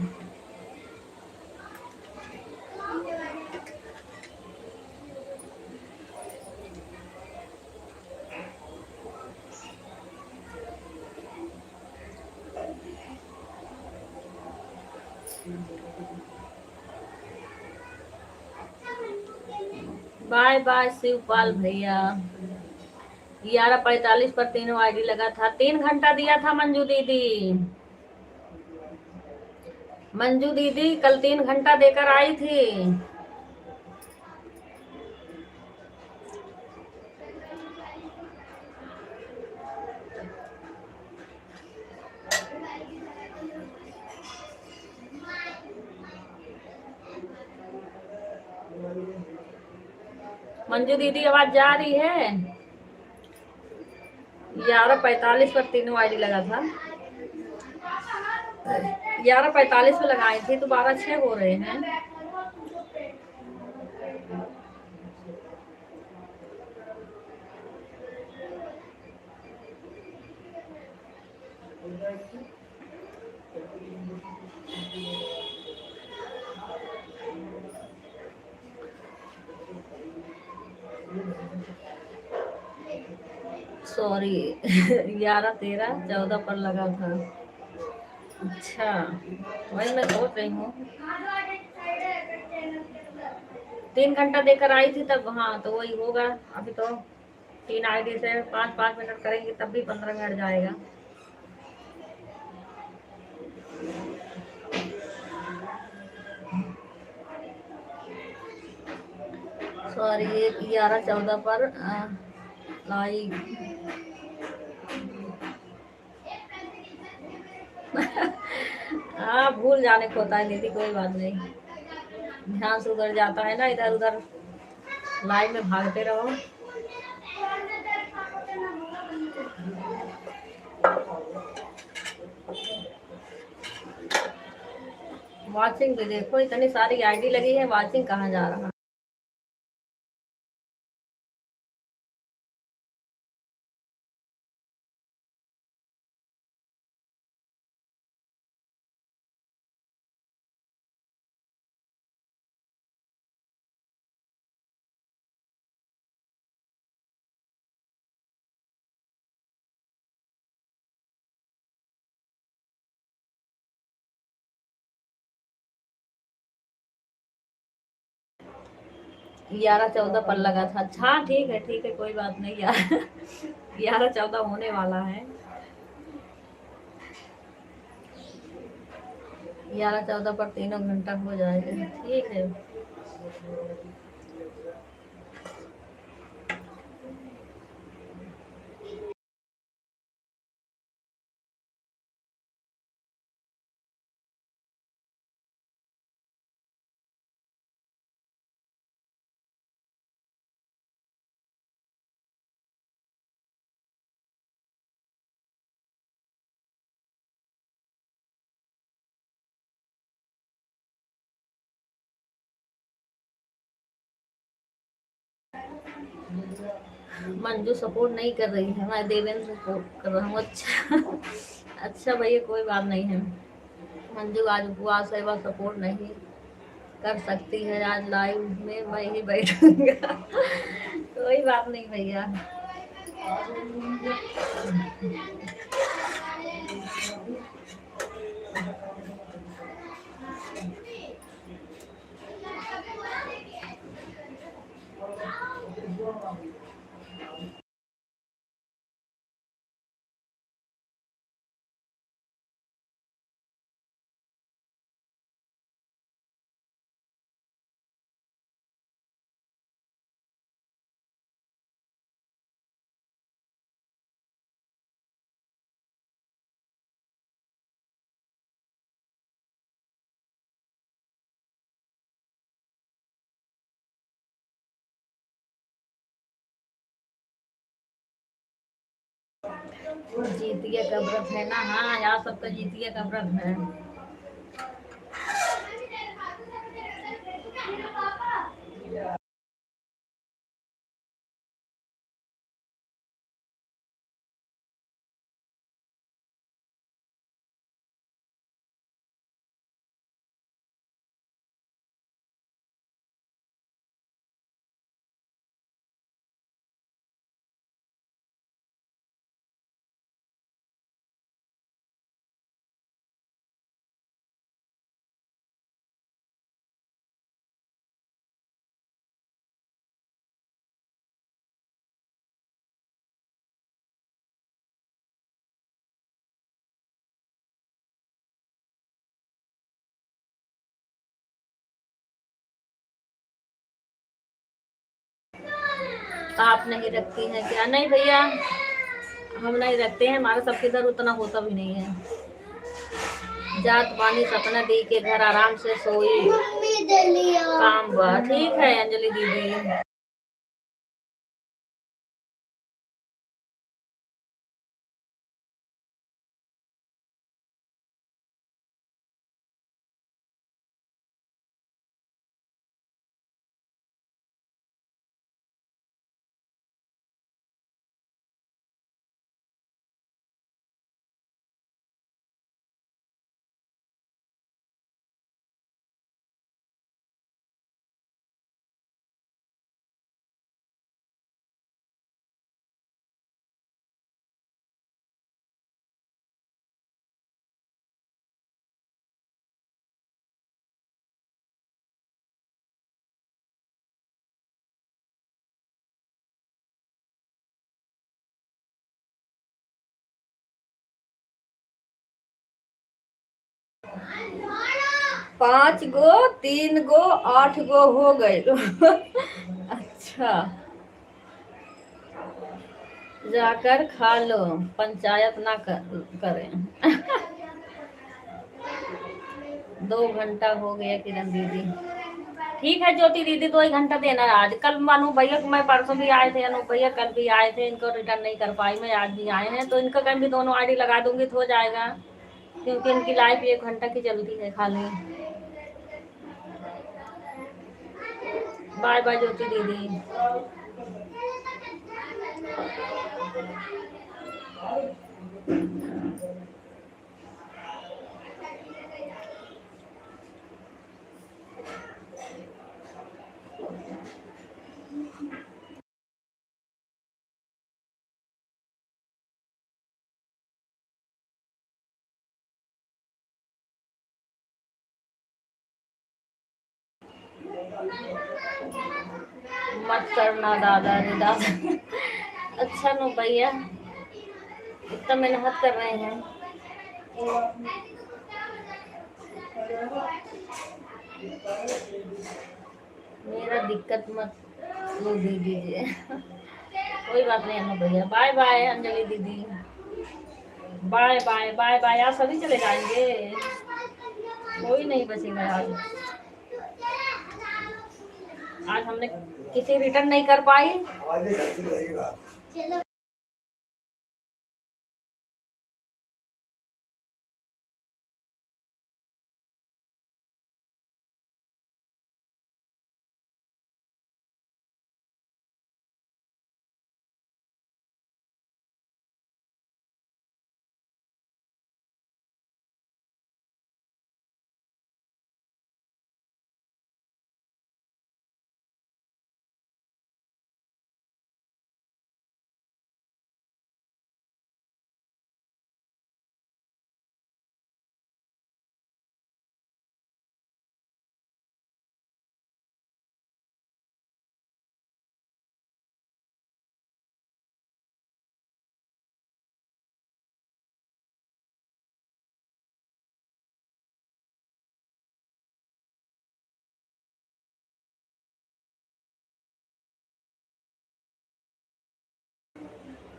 बाय बाय शिवपाल भैया। 11:45 पर तीनों आईडी लगा था। 3 घंटा दिया था मंजू दीदी। मंजू दीदी कल 3 घंटा देकर आई थी। मंजू दीदी आवाज जा रही है? 11:45 पर तीनों आईडी लगा था। 11:45 में लगाई थी तो 12:06 हो रहे हैं। सॉरी 11, 13, 14 पर लगा था। अच्छा वही मैं सोच रही हूँ। 3 घंटा देकर आई थी तब। हाँ तो वही होगा। अभी तो 3 आईडी से 5-5 मिनट करेंगे तब भी 15 मिनट जाएगा। सॉरी 11-14 पर लाइव। हाँ भूल जाने को होता है दीदी, कोई बात नहीं। ध्यान से उधर जाता है ना, इधर उधर लाइव में भागते रहो। वाचिंग भी देखो, इतनी सारी आईडी लगी है, वाचिंग कहाँ जा रहा। ग्यारह 14 पर लगा था। अच्छा ठीक है कोई बात नहीं यार। 11-14 होने वाला है। 11-14 पर तीनों घंटा हो जाएगा। ठीक है। मंजू सपोर्ट नहीं कर रही है, मैं देवेंद्र सपोर्ट कर रहा हूँ। अच्छा अच्छा भैया कोई बात नहीं है। मंजू आज उपवास है, वह सपोर्ट नहीं कर सकती है। आज लाइव में मैं ही बैठूंगा। कोई बात नहीं भैया। जीतिया का व्रत है ना। हाँ, यहाँ सबका जीतिया का व्रत है। आप नहीं रखती हैं क्या? नहीं भैया, हम नहीं रखते हैं, हमारे सबके इधर उतना होता भी नहीं है। जात पानी सपना दी के घर आराम से सोई, काम हुआ। ठीक है अंजलि दीदी। 5 गो 3 गो 8 गो हो गए। अच्छा, जाकर खा लो, पंचायत ना करें। 2 घंटा हो गया किरण दीदी। ठीक है ज्योति दीदी, 2 ही घंटा देना है आज। कल अनु भैया, मैं परसों भी आए थे, अनु भैया कल भी आए थे, इनको रिटर्न नहीं कर पाई मैं, आज भी आए हैं तो इनका कहीं भी दोनों आईडी लगा दूंगी तो हो जाएगा, क्योंकि इनकी लाइफ 1 घंटा की चलती है खाली। बाय बाय ज्योति दीदी। मत करना दादा रे दादा। अच्छा नो भैया, इतना मेहनत कर रहे हैं। मेरा दिक्कत मत वो दे दीजिए। कोई बात नहीं अनु भैया। बाय बाय अंजलि दीदी। Bye bye bye bye. आज सभी चले जाएंगे, कोई नहीं बचेगा आज। आज हमने किसी रिटर्न नहीं कर पाई।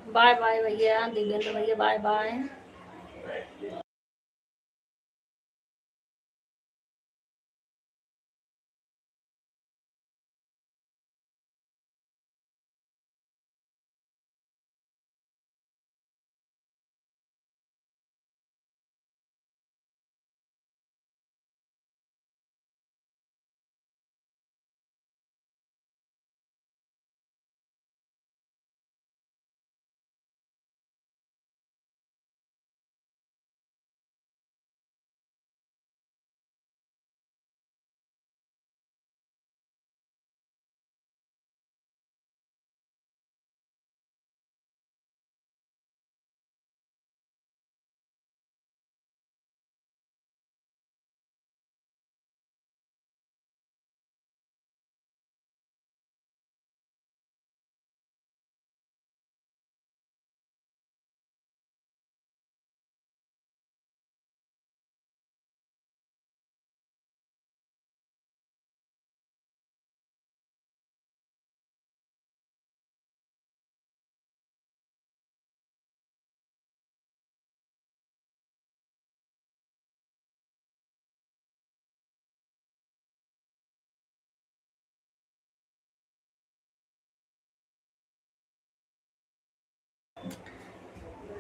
बाय बाय भैया, दिव्येंद्र भैया बाय बाय।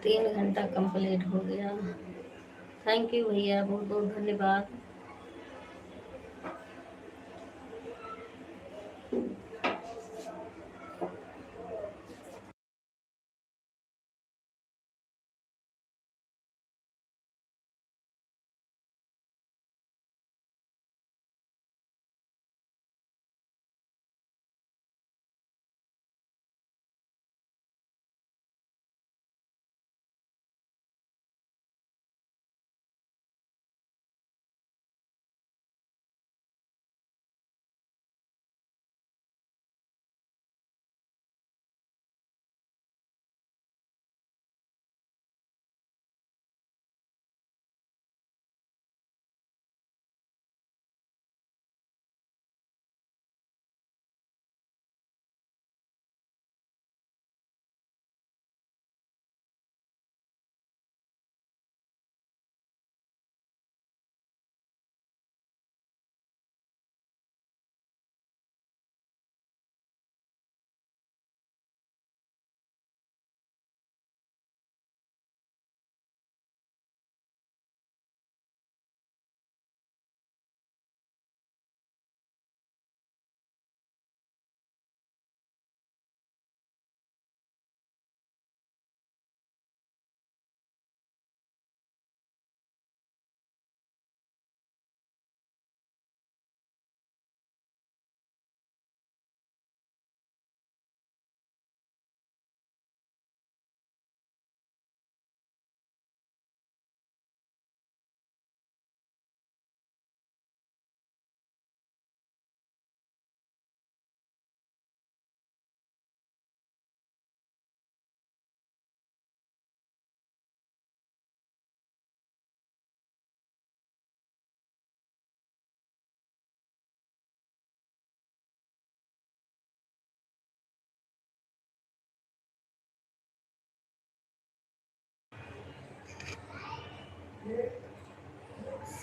3 घंटा कंप्लीट हो गया। थैंक यू भैया, बहुत बहुत धन्यवाद।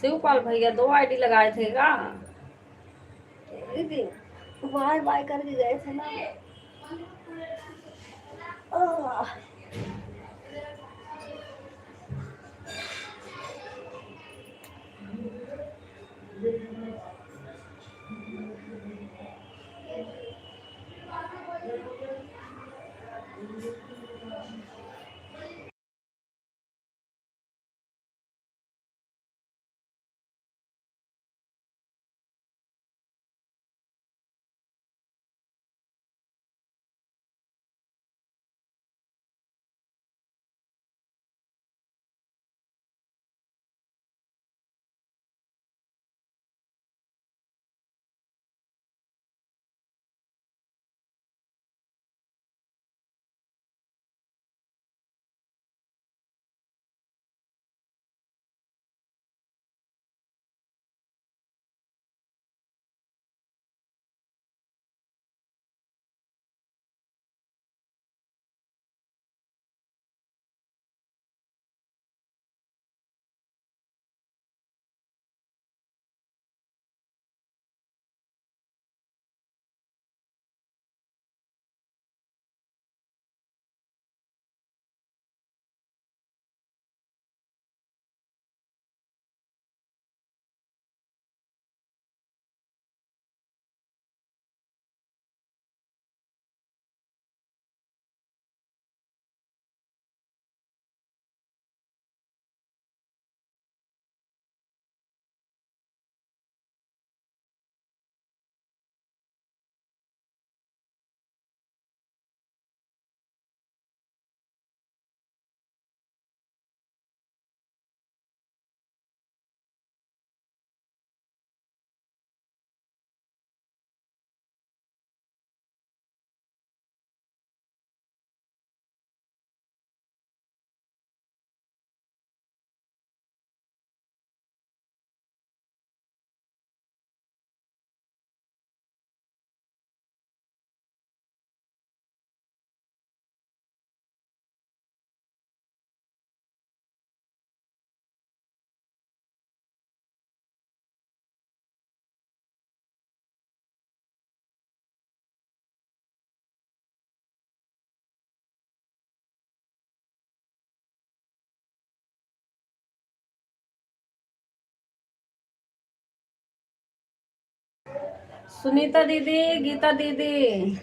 शिवपाल भैया 2 आईडी लगाए थे क्या दीदी? बाय बाय करके गए थे ना। आह। सुनीता दीदी, गीता दीदी,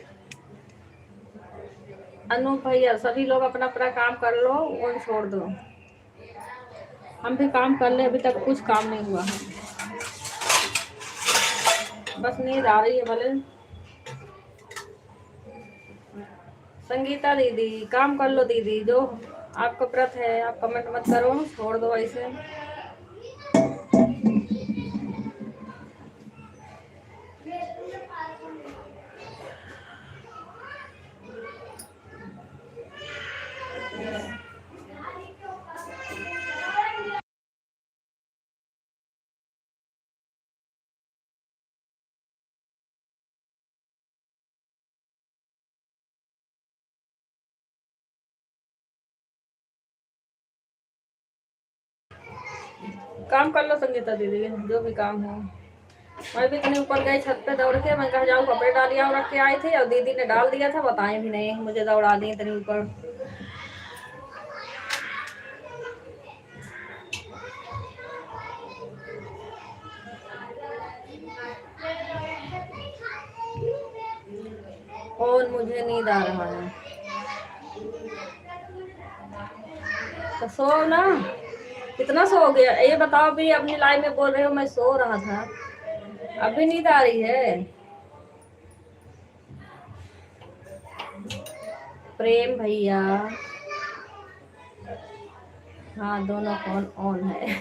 अनूप भैया, सभी लोग अपना अपना काम कर लो और छोड़ दो। हम भी काम कर ले, अभी तक कुछ काम नहीं हुआ है, बस नींद आ रही है भले। संगीता दीदी, काम कर लो दीदी, जो आपका व्रत है आप कमेंट मत करो, छोड़ दो ऐसे। काम कर लो संगीता दीदी, जो भी काम हो। मैं भी इतने ऊपर गई छत पे दौड़ के, मैं कहा जाऊँ कपड़े डालिया रख के आई थी और दीदी ने डाल दिया था, बताए भी नहीं, मुझे दौड़ा दी इतनी ऊपर। और मुझे नींद आ रहा है तो सो ना। कितना सो गया ये बताओ भी, अपनी लाइफ में बोल रहे हो मैं सो रहा था, अभी नींद आ रही है। प्रेम भैया, हाँ दोनों फोन ऑन है।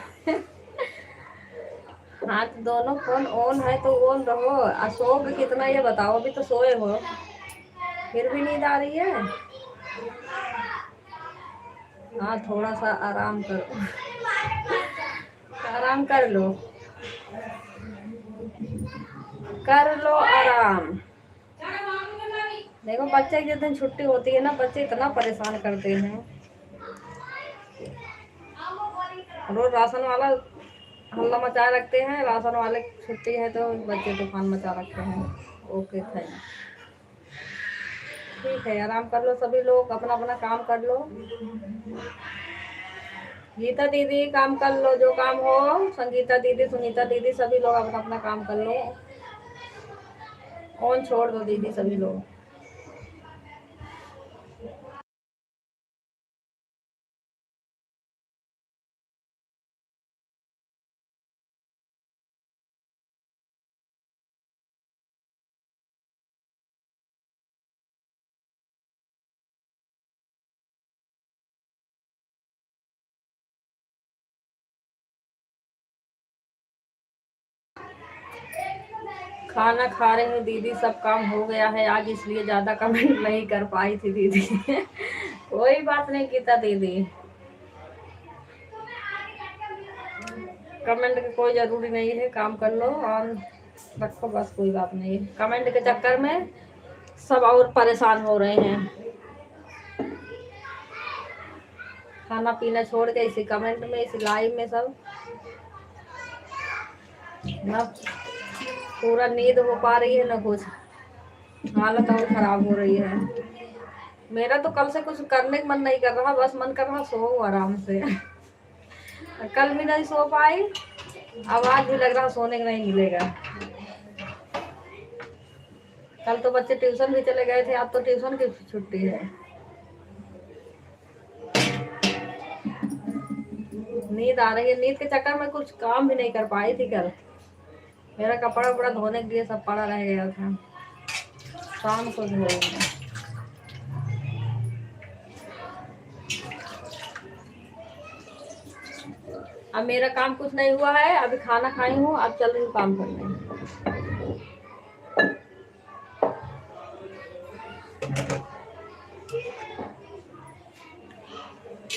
हाँ तो दोनों फोन ऑन है तो ऑन रहो। सो कितना ये बताओ, अभी तो सोए हो फिर भी नींद आ रही है। हाँ थोड़ा सा आराम करो, आराम कर लो, कर लो आराम। देखो बच्चे जिस दिन छुट्टी होती है ना, बच्चे इतना परेशान करते हैं। रोज राशन वाला हल्ला मचा रखते हैं, राशन वाले छुट्टी है तो बच्चे तूफान मचा रखते हैं। ओके थैंक, ठीक है आराम कर लो, सभी लोग अपना अपना काम कर लो। गीता दीदी काम कर लो जो काम हो, संगीता दीदी, सुनीता दीदी, सभी लोग अपना अपना काम कर लो, ऑन छोड़ दो दीदी सभी लोग। खाना खा रही हूँ दीदी, सब काम हो गया है आज, इसलिए ज़्यादा कमेंट नहीं कर पाई थी दीदी। कोई बात नहीं गीता दीदी, कमेंट की कोई ज़रूरी नहीं है, काम कर लो और रखो बस, कोई बात नहीं। कमेंट के चक्कर में सब और परेशान हो रहे हैं, खाना पीना छोड़ के इसी कमेंट में, इसी लाइव में सब ना पूरा नींद हो पा रही है ना कुछ, हालत और खराब हो रही है। मेरा तो कल से कुछ करने का मन नहीं कर रहा, बस मन कर रहा सो आराम से। कल भी नहीं सो पाई, अब आज भी लग रहा सोने का नहीं मिलेगा। कल तो बच्चे ट्यूशन भी चले गए थे, अब तो ट्यूशन की छुट्टी है। नींद आ रही है, नींद के चक्कर में कुछ काम भी नहीं कर पाई थी कल। मेरा कपड़ा उपड़ा धोने के लिए सब पड़ा रह गया था, शाम को धोऊंगा। अब मेरा काम कुछ नहीं हुआ है, अभी खाना खाई हूँ, अब चल रही हूँ काम करने।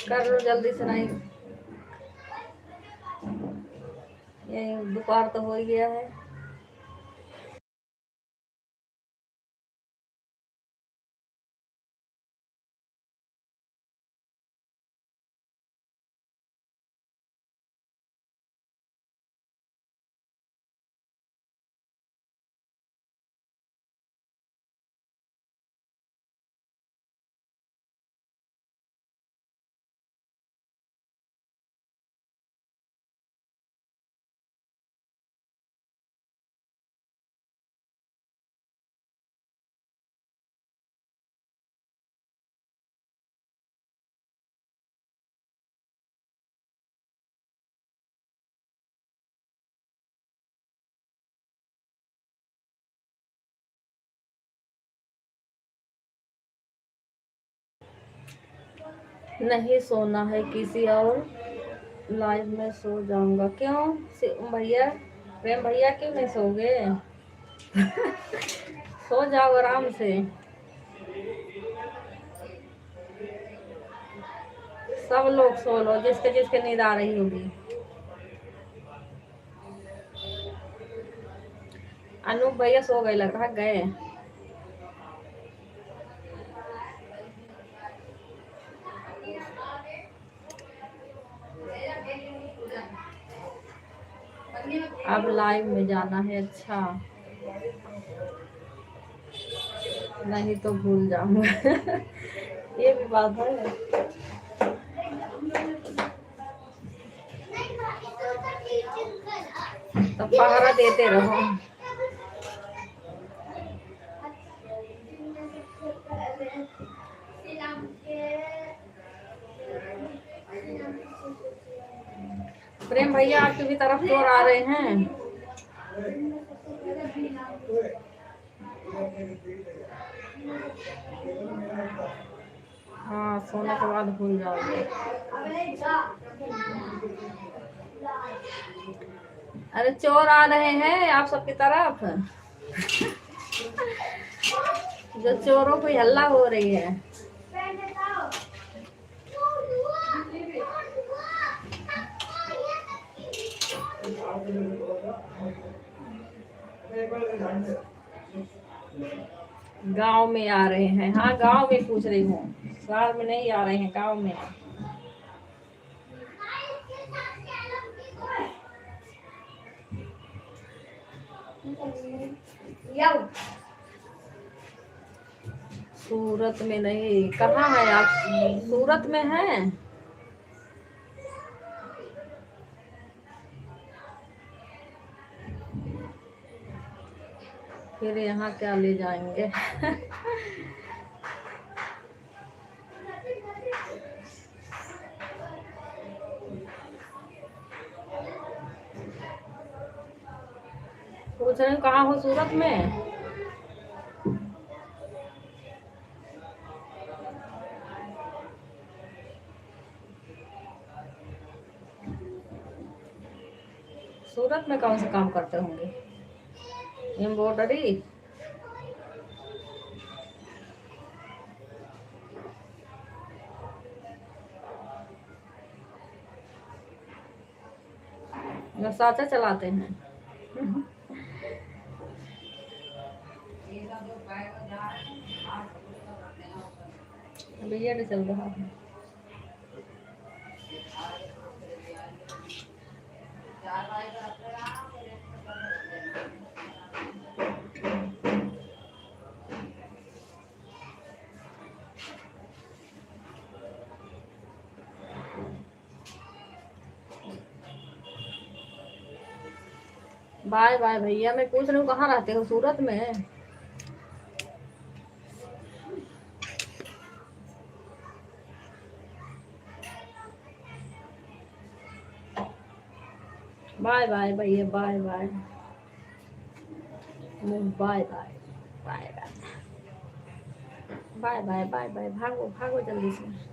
कर लो जल्दी से, नहीं ये दोपहर तो हो ही गया है। नहीं सोना है किसी और लाइव में सो जाऊंगा। क्यों भैया, प्रेम भैया क्यों नहीं सोओगे? सो जाओ आराम से। सब लोग सो लो, जिसके जिसके नींद आ रही होगी। अनूप भैया सो गए, लग रहा गए। अब लाइव में जाना है, अच्छा। नहीं तो भूल जाऊंगा। ये भी बात है। तो पहरा देते रहो। प्रेम भैया आपकी भी तरफ चोर आ रहे हैं। हाँ, सोने के बाद भूल जाओगे। अरे चोर आ रहे हैं आप सबकी तरफ। जो चोरों की हल्ला हो रही है। गांव में आ रहे हैं। हाँ, गांव में पूछ रही हूँ, शहर में नहीं आ रहे हैं, गांव में। सूरत में नहीं, कहाँ है आप? सूरत में हैं? फिर यहाँ क्या ले जाएंगे? पूछ रही हूँ कहाँ हो सूरत में? सूरत में कौन सा काम करते होंगे? एम्ब्रॉयडरी? साचा चलाते हैं? बीएड चल रहा है। बाय बाय भैया, मैं पूछ रही हूँ कहाँ रहते हो? सूरत में? बाय बाय भैया, bye bye. Bye bye bye bye bye bye bye. भागो भागो जल्दी से।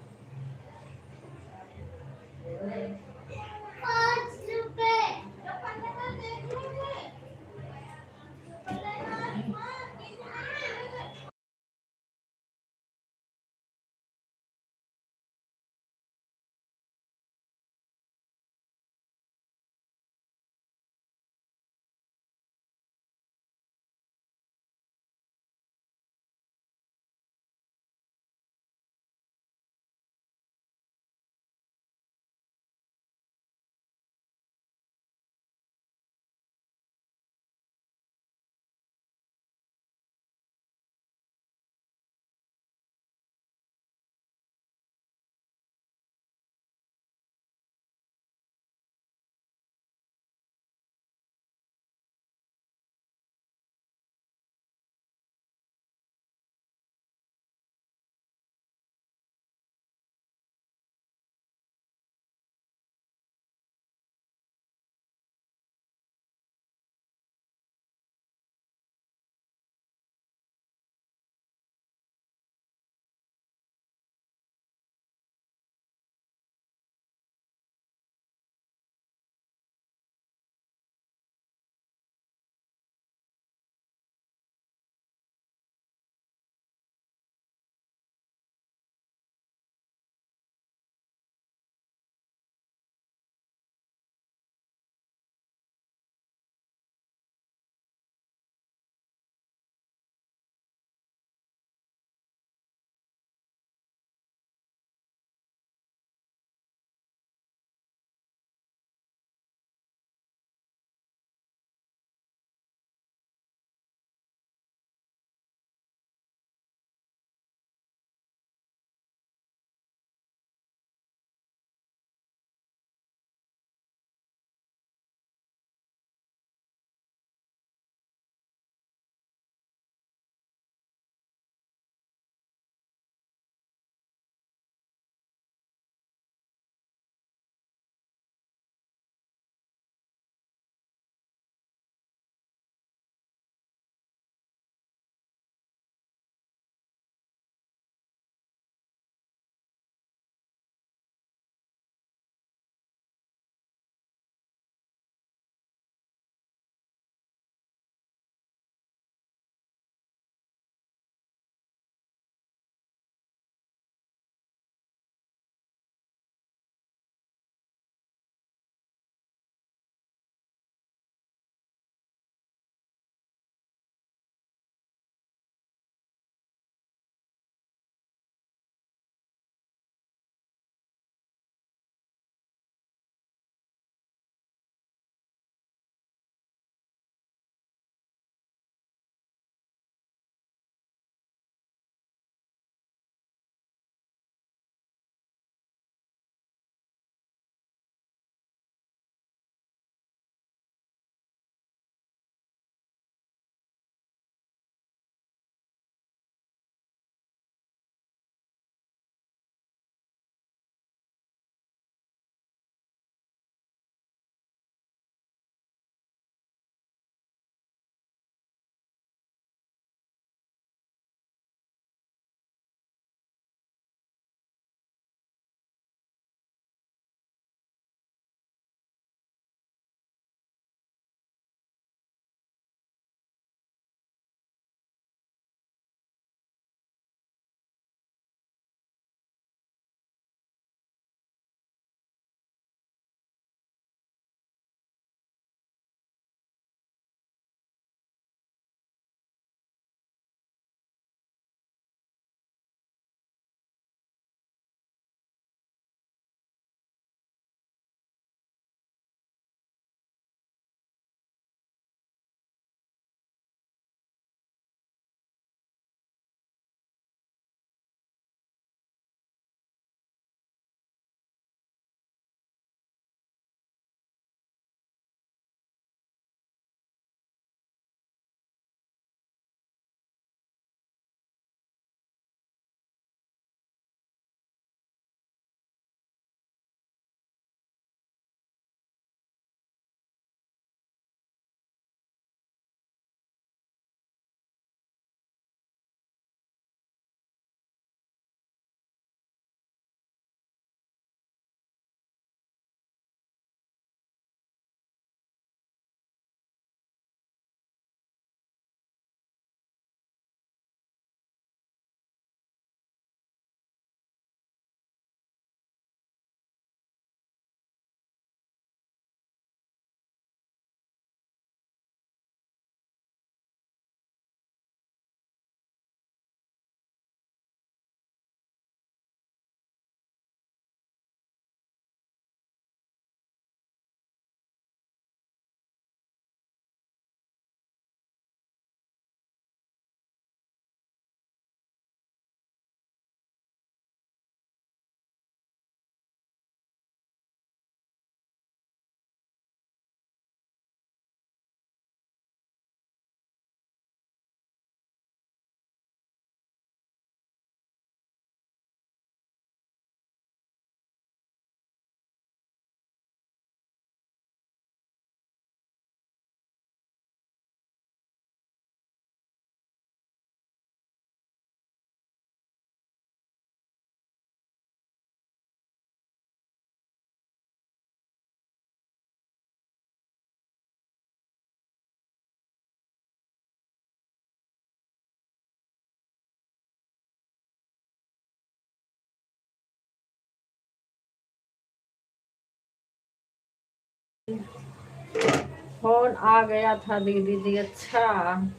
फोन आ गया था दीदी जी। अच्छा,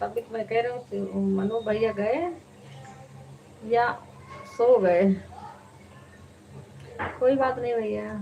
तभी तो मैं कह रही हूँ कि मनु भैया गए या सो गए। कोई बात नहीं भैया।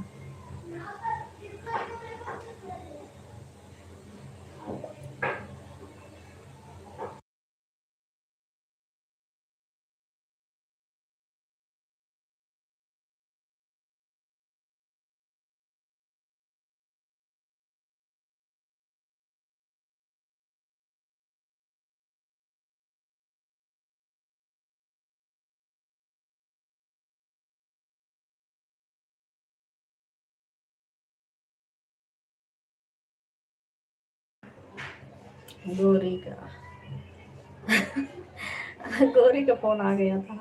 गौरी का गौरी का फोन आ गया था।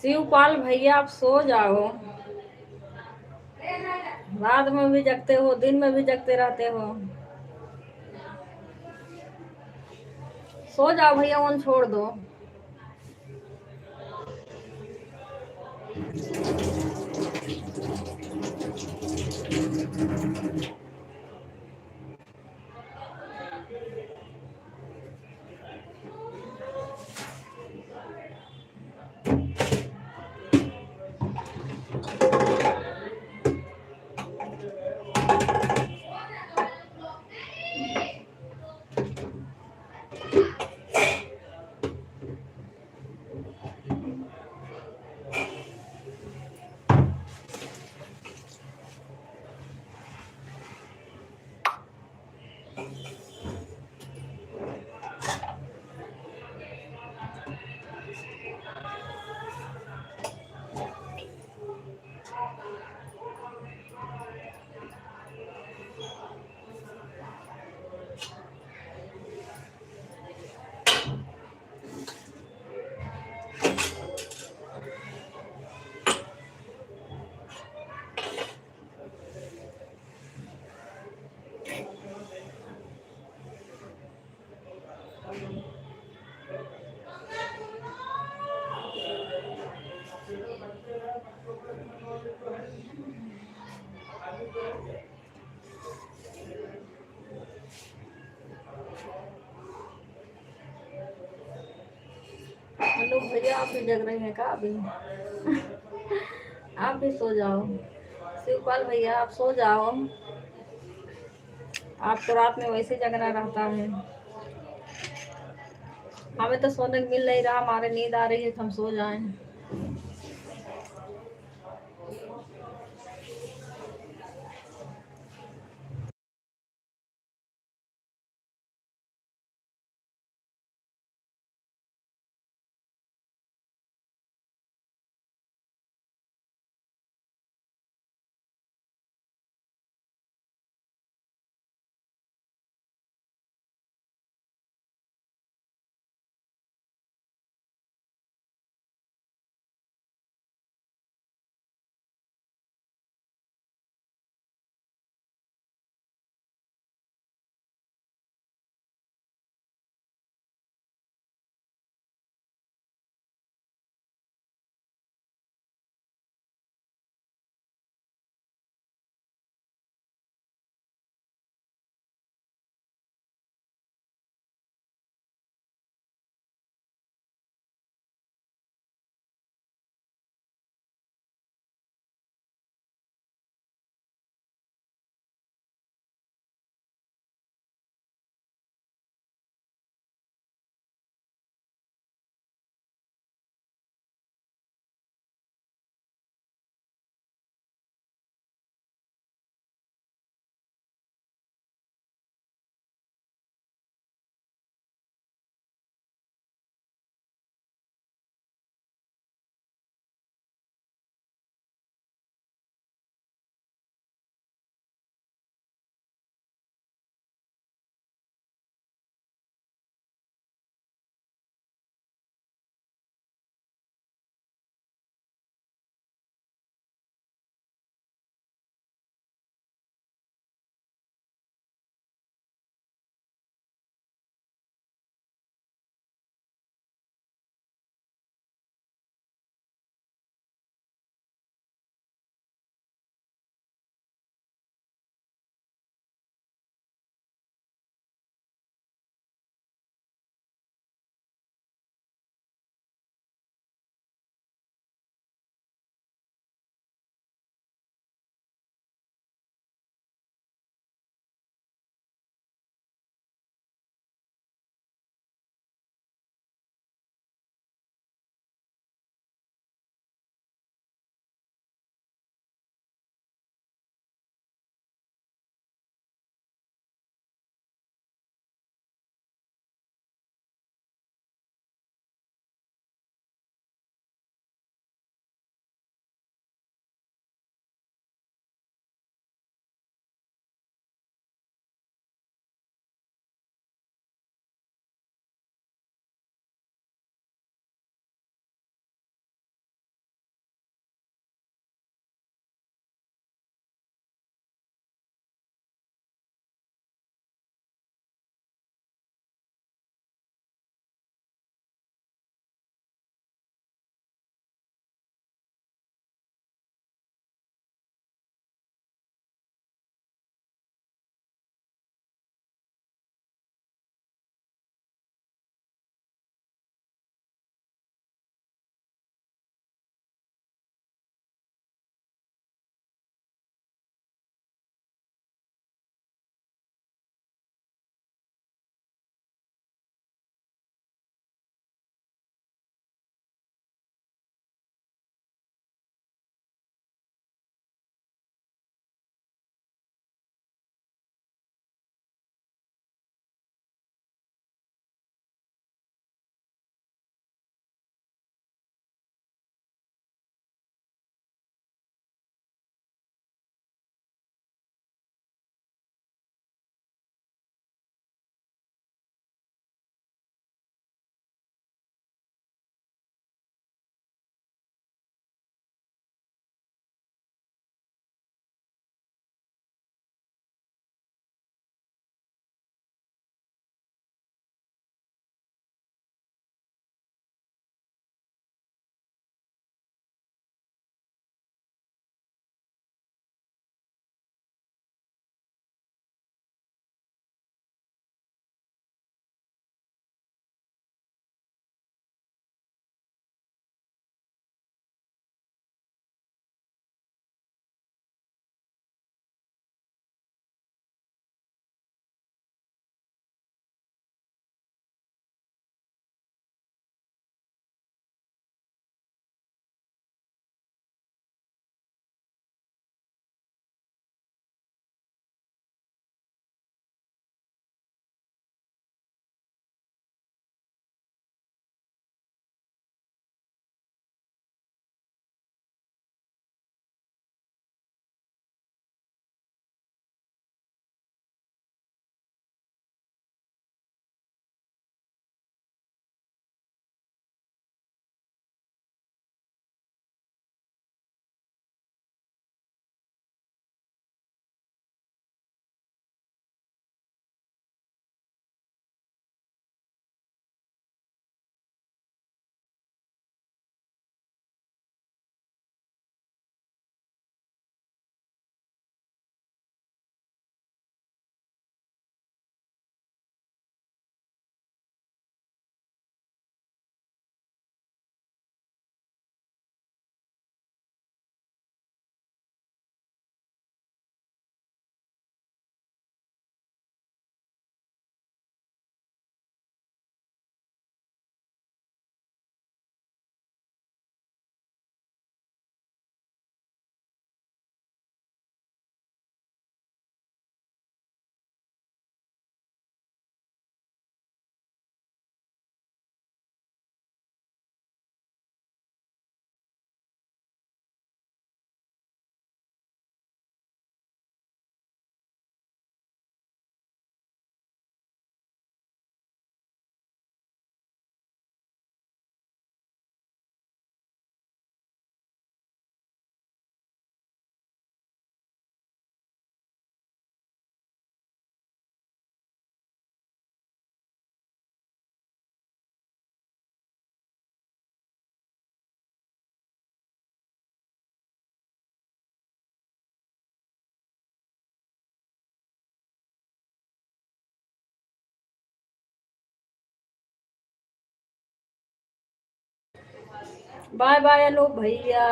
शिवपाल भैया आप सो जाओ, रात में भी जगते हो, दिन में भी जगते रहते हो। सो जाओ भैया, फोन छोड़ दो। हेलो भैया, आप भी जग रहे हैं क्या अभी? आप भी सो जाओ। शिवपाल भैया आप सो जाओ, आपको रात में वैसे जगना रहता है। हमें तो सोने को मिल नहीं रहा, हमारे नींद आ रही है तो हम सो जाएं। बाय बाय अनूप भैया।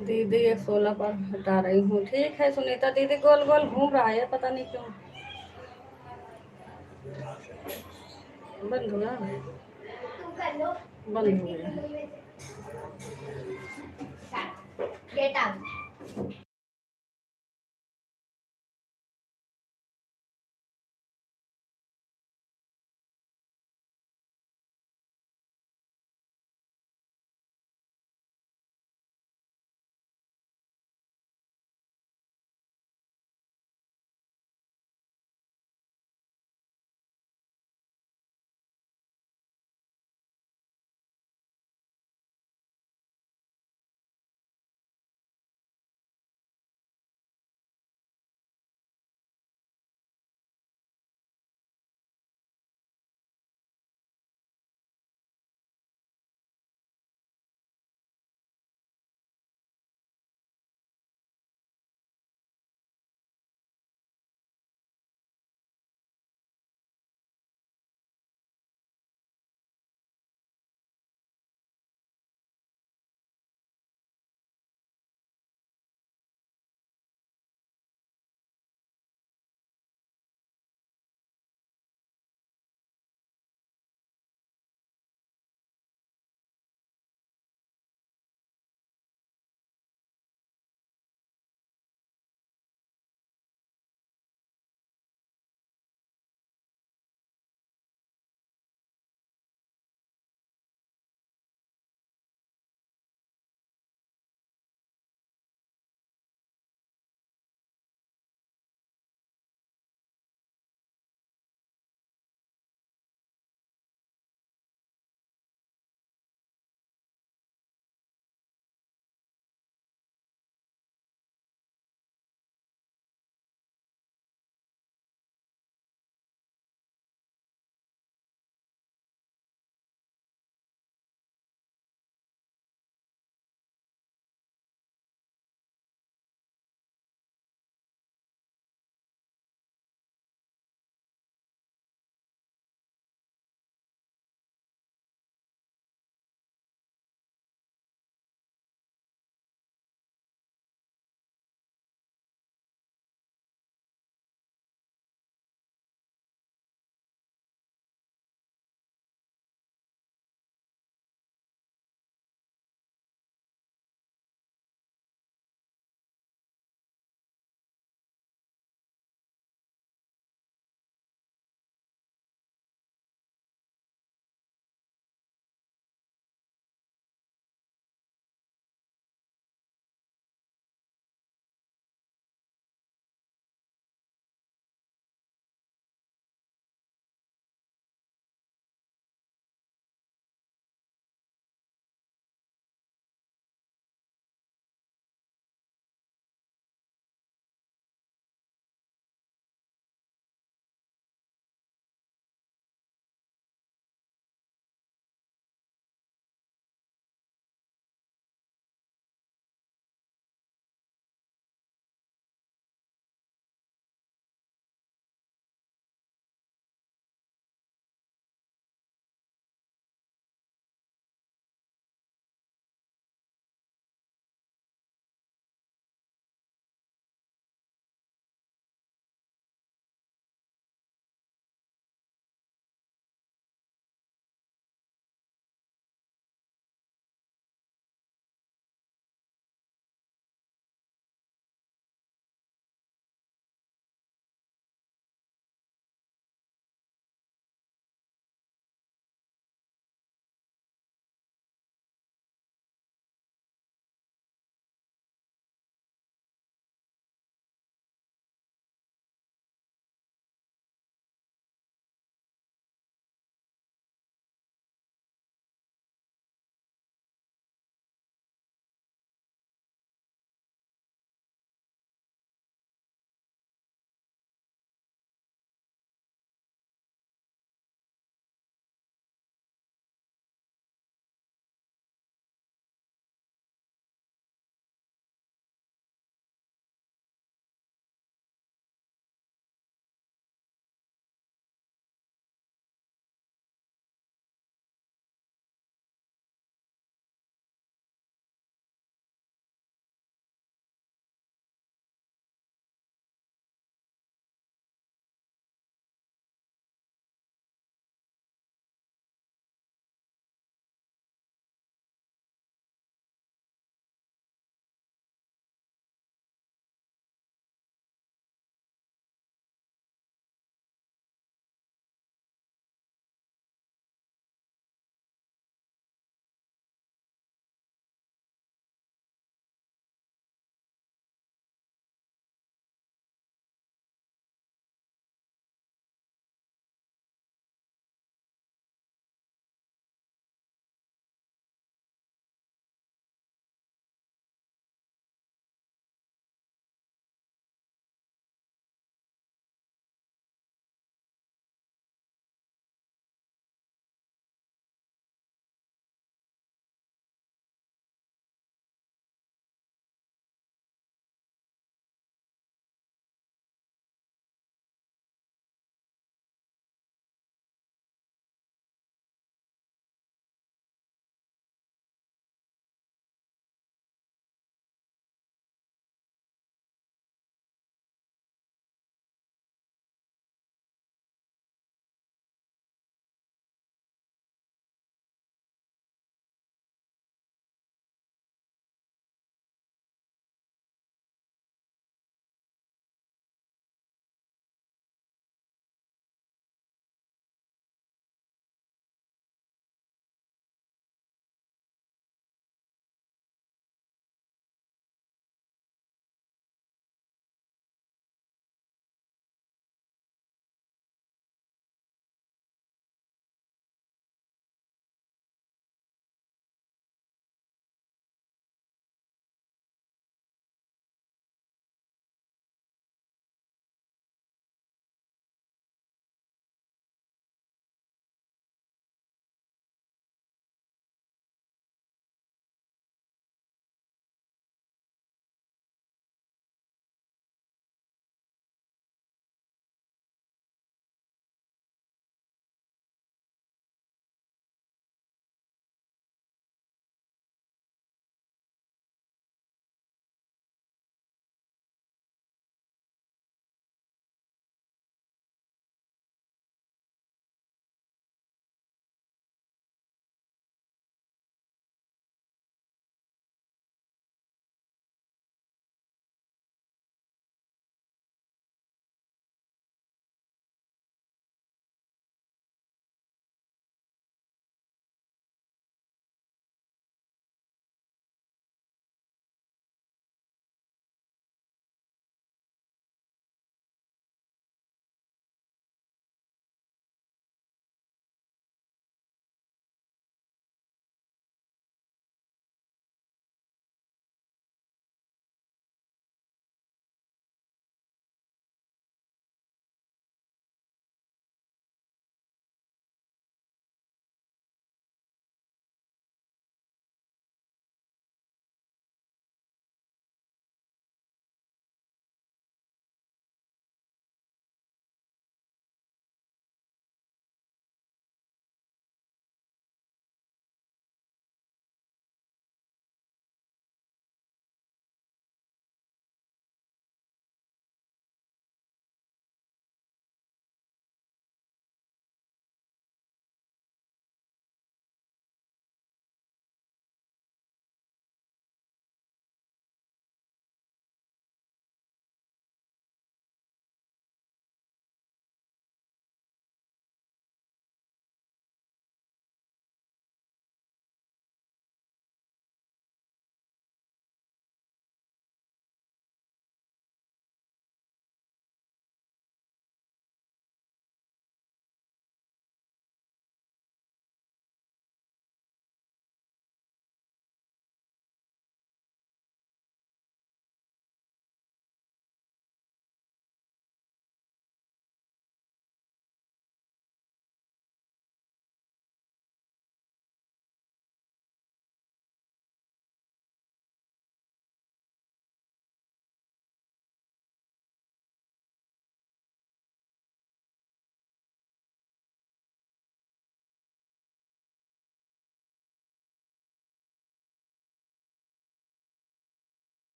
दीदी ये 16 पर हटा रही हूँ। ठीक है सुनीता दीदी, गोल गोल घूम रहा है पता नहीं क्यों। बंद हुआ, बंद हो गया।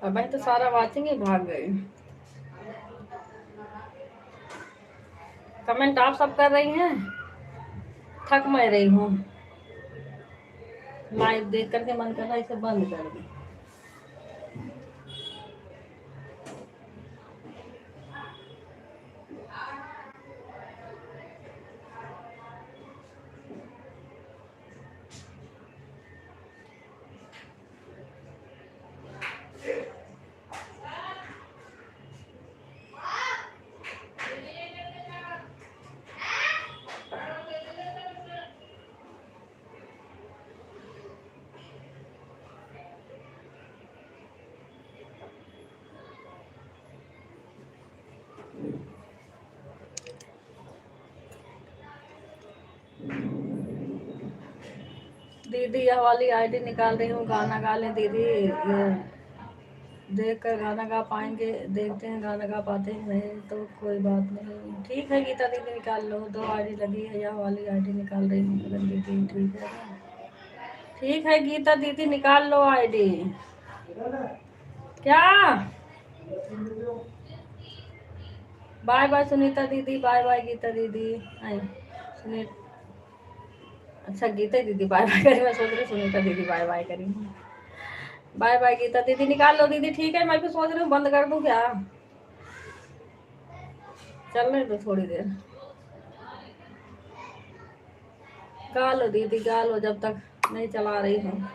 और मैं तो सारा वाचिंग ही भाग गई। कमेंट आप सब कर रही हैं, थक मैं रही हूँ। लाइव देख करके मन कर रहा है इसे बंद कर दूं। दीदी यह वाली आईडी निकाल रही हूँ, गाना गा लें दीदी। देख कर गाना गा पाएंगे, देखते हैं गाना गा पाते हैं, नहीं तो कोई बात नहीं। ठीक है गीता दीदी निकाल लो, 2 आईडी लगी है, यह वाली आईडी निकाल रही हूँ अगर दीदी। ठीक है ना, ठीक है गीता दीदी निकाल लो आईडी। क्या बाय बाय सुनीता दीदी, बाय बाय गीता दीदी। सुनीता, अच्छा गीता दीदी बाय बाय करी, मैं सोच रही सुनीता दीदी बाय बाय करी। बाय बाय गीता दीदी निकाल लो दीदी। ठीक है, मैं भी सोच रही हूँ बंद कर दूँ क्या, चलने दो थोड़ी देर। गा लो दीदी गा लो, जब तक नहीं चला रही हूँ।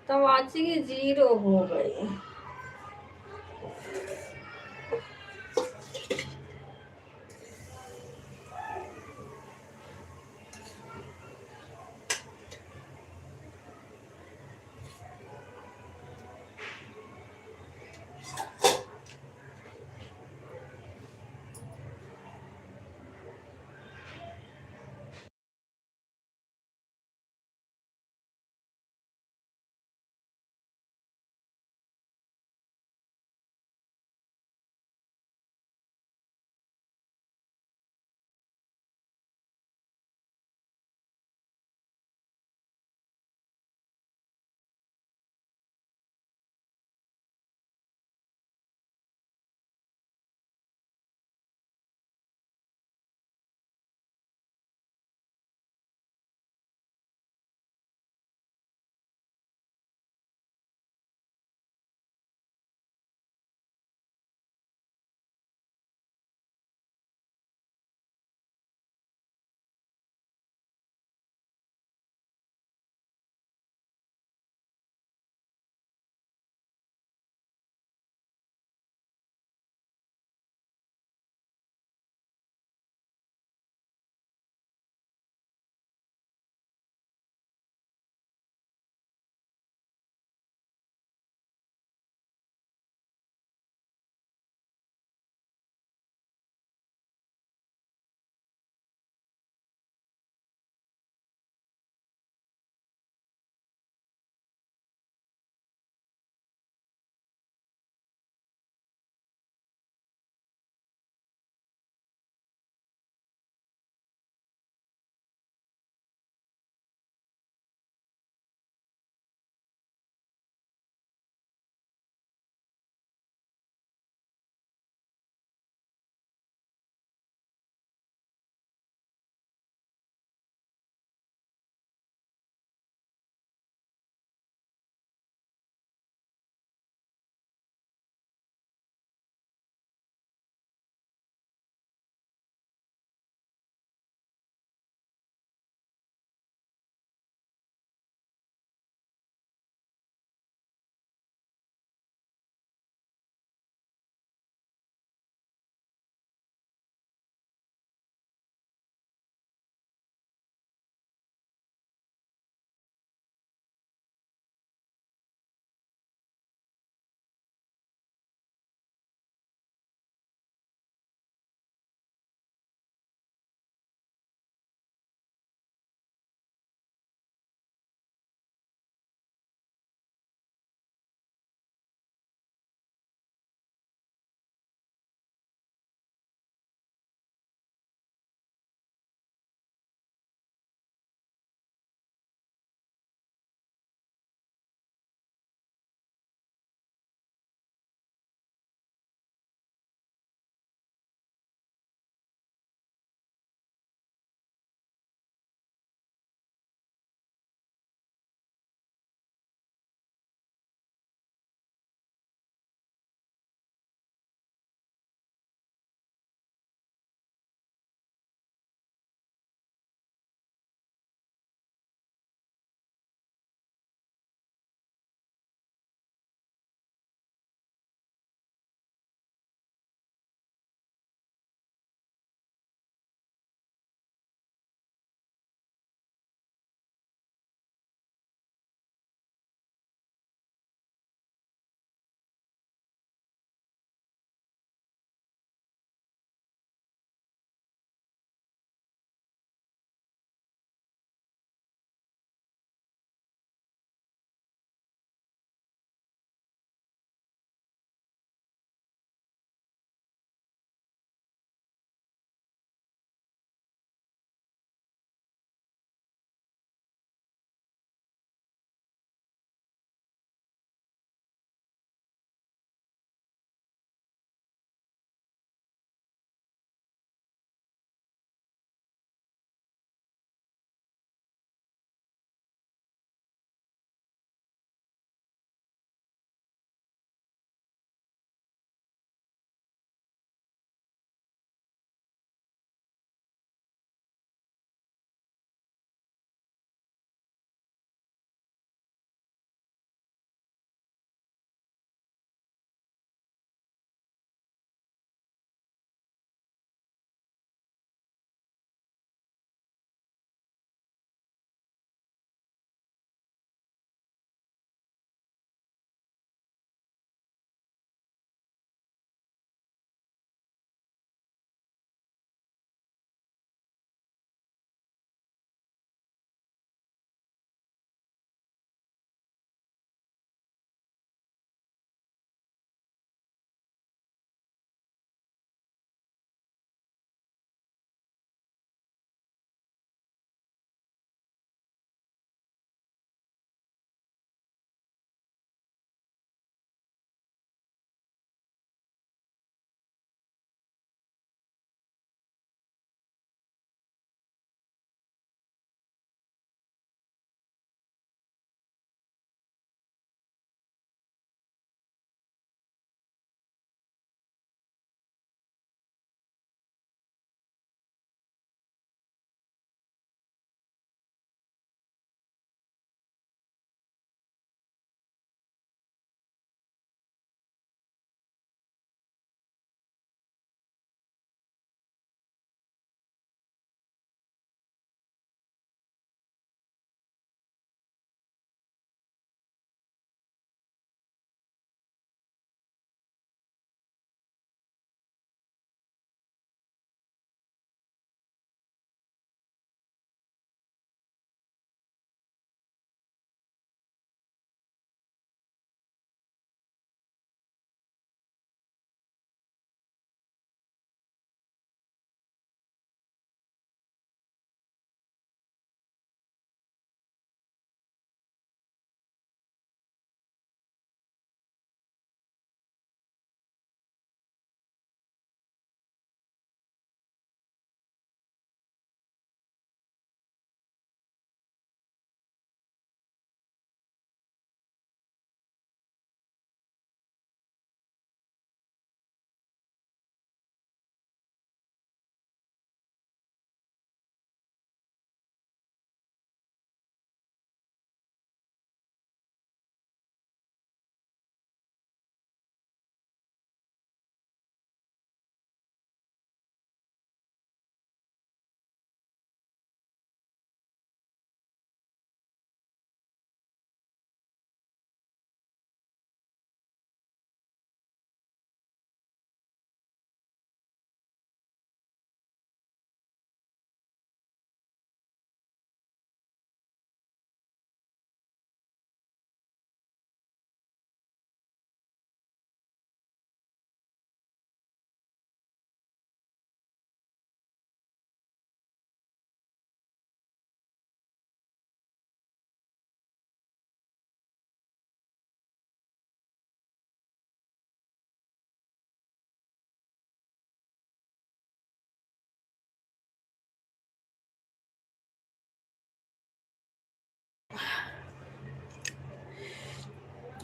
तो वाची 0 हो गई।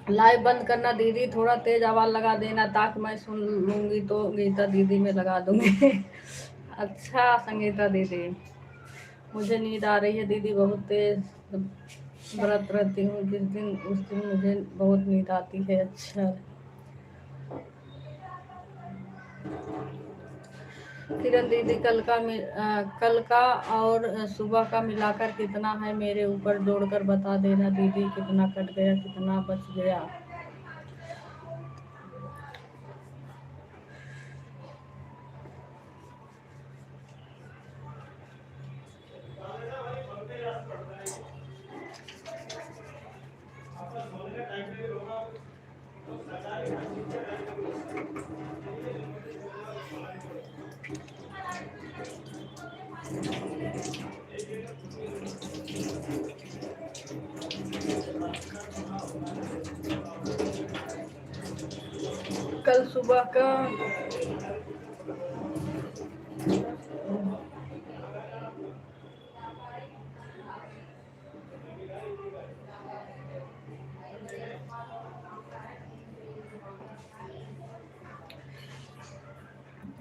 लाइव बंद करना दीदी, थोड़ा तेज आवाज़ लगा देना ताकि मैं सुन लूँगी तो गीता दीदी में लगा दूँगी। अच्छा संगीता दीदी, मुझे नींद आ रही है दीदी, बहुत तेज व्रत रहती हूँ जिस दिन, उस दिन मुझे बहुत नींद आती है। अच्छा किरण दीदी, कल का और सुबह का मिलाकर कितना है, मेरे ऊपर जोड़कर बता देना दीदी, कितना कट गया कितना बच गया। कल सुबह का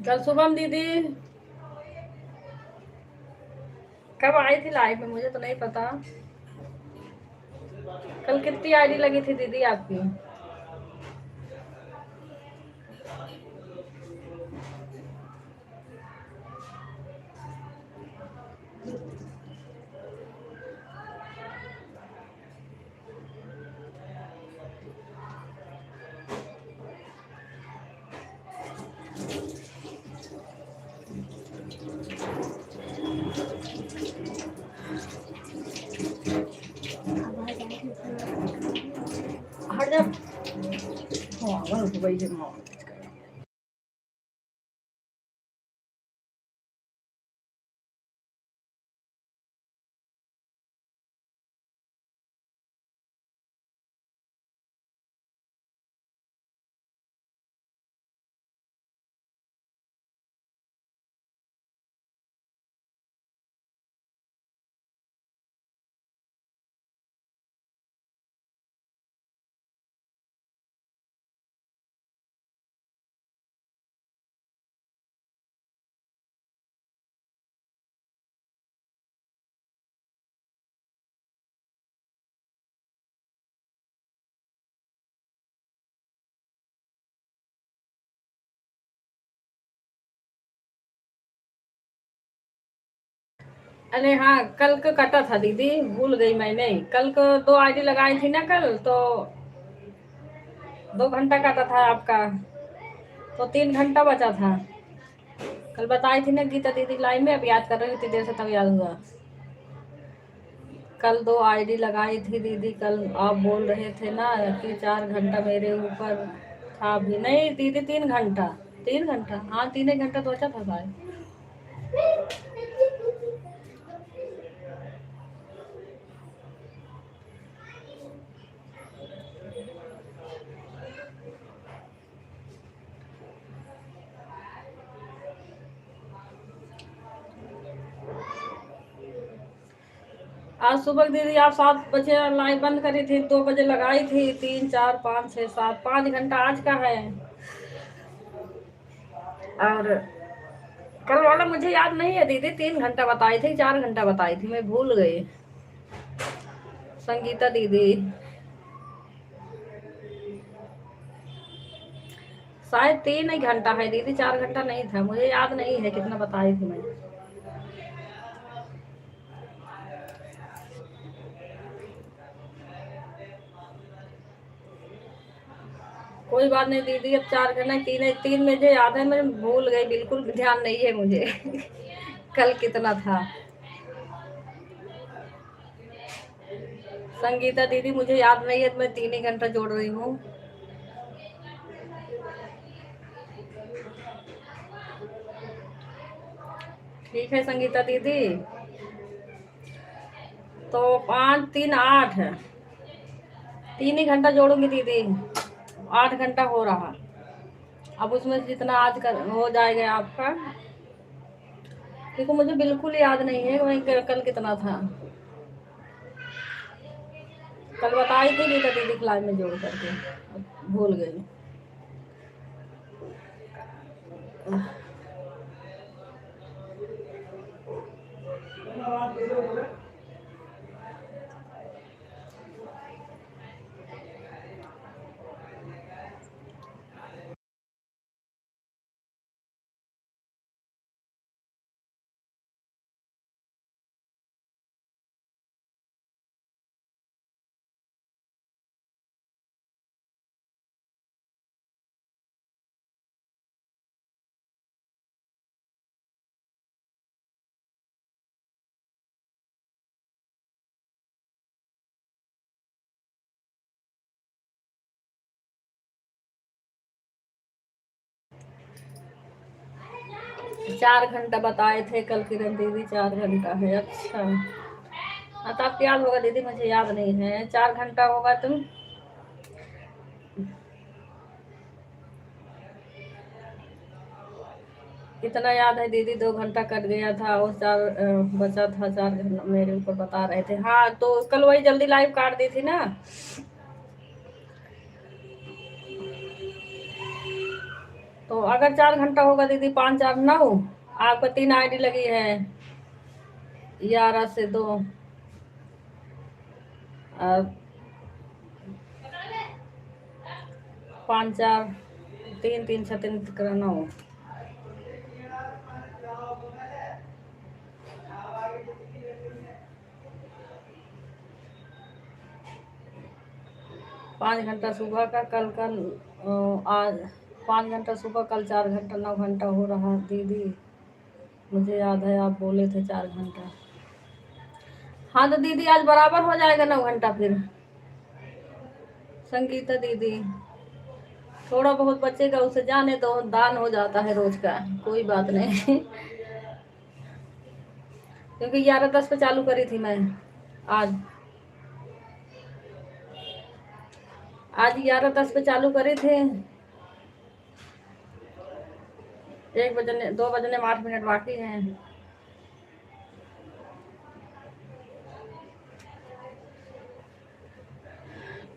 कल शुभम दीदी कब आई थी लाइव में, मुझे तो नहीं पता। कल कितनी आईडी लगी थी दीदी आपकी? हट जा। हाँ, वही है माँ। अरे हाँ, कल का कटा था दीदी, भूल गई मैंने। कल को 2 आईडी लगाई थी ना कल, तो 2 घंटा कटा था आपका, तो 3 घंटा बचा था। कल बताई थी ना गीता दीदी लाइव में, अब याद कर रही थी देर से तब याद हुआ। कल 2 आईडी लगाई थी दीदी, कल आप बोल रहे थे ना कि 4 घंटा मेरे ऊपर था भी नहीं दीदी, 3 घंटा, 3 घंटा, हाँ 3 एक घंटा तो बचा था शायद। आज सुबह दीदी आप 7 बजे लाइव बंद करी थी, 2 बजे लगाई थी, 3 4 5 6 7 5 घंटा आज का है। और कल वाला मुझे याद नहीं है दीदी, 3 घंटा बताई थी 4 घंटा बताई थी, मैं भूल गई। संगीता दीदी शायद 3 ही घंटा है दीदी, 4 घंटा नहीं था, मुझे याद नहीं है कितना बताई थी मैं। कोई बात नहीं दीदी, अब 4 घंटा 3 मुझे याद है, मैं भूल गई, बिल्कुल ध्यान नहीं है मुझे। कल कितना था। संगीता दीदी मुझे याद नहीं है, तो मैं 3 ही घंटा जोड़ रही हूँ। ठीक है संगीता दीदी, तो 5 3 8 है, 3 ही घंटा जोड़ूंगी दीदी, 8 घंटा हो रहा। अब उसमें जितना आज कर हो जाएगा आपका, देखो मुझे बिल्कुल याद नहीं है वही कल कितना था। कल बताई थी नीता दीदी क्लास में जोड़ करके, भूल गई। 4 घंटा बताए थे कल किरण दीदी, 4 घंटा है। अच्छा हाँ, तो आपको याद होगा दीदी, मुझे याद नहीं है। 4 घंटा होगा तुम, इतना याद है दीदी। 2 घंटा कट गया था और 4 बचा था। 4 घंटा मेरे ऊपर बता रहे थे। हाँ तो कल वही जल्दी लाइव काट दी थी ना। तो अगर 4 घंटा होगा दीदी, 5 4 9, आपका 3 आईडी लगी है, 11 से 2, 5 4 3 3 6 3 9। 5 घंटा सुबह का कल आज 5 घंटा सुबह, कल 4 घंटा, 9 घंटा हो रहा दीदी। मुझे याद है आप बोले थे 4 घंटा। हाँ तो दीदी आज बराबर हो जाएगा 9 घंटा फिर। संगीता दीदी थोड़ा बहुत बचेगा, उसे जाने तो, दान हो जाता है रोज का, कोई बात नहीं। क्योंकि 11 10 पे चालू करी थी मैं। आज आज 11 10 पे चालू करे थे। 1 बजने 2 बजने में 8 मिनट बाकी हैं।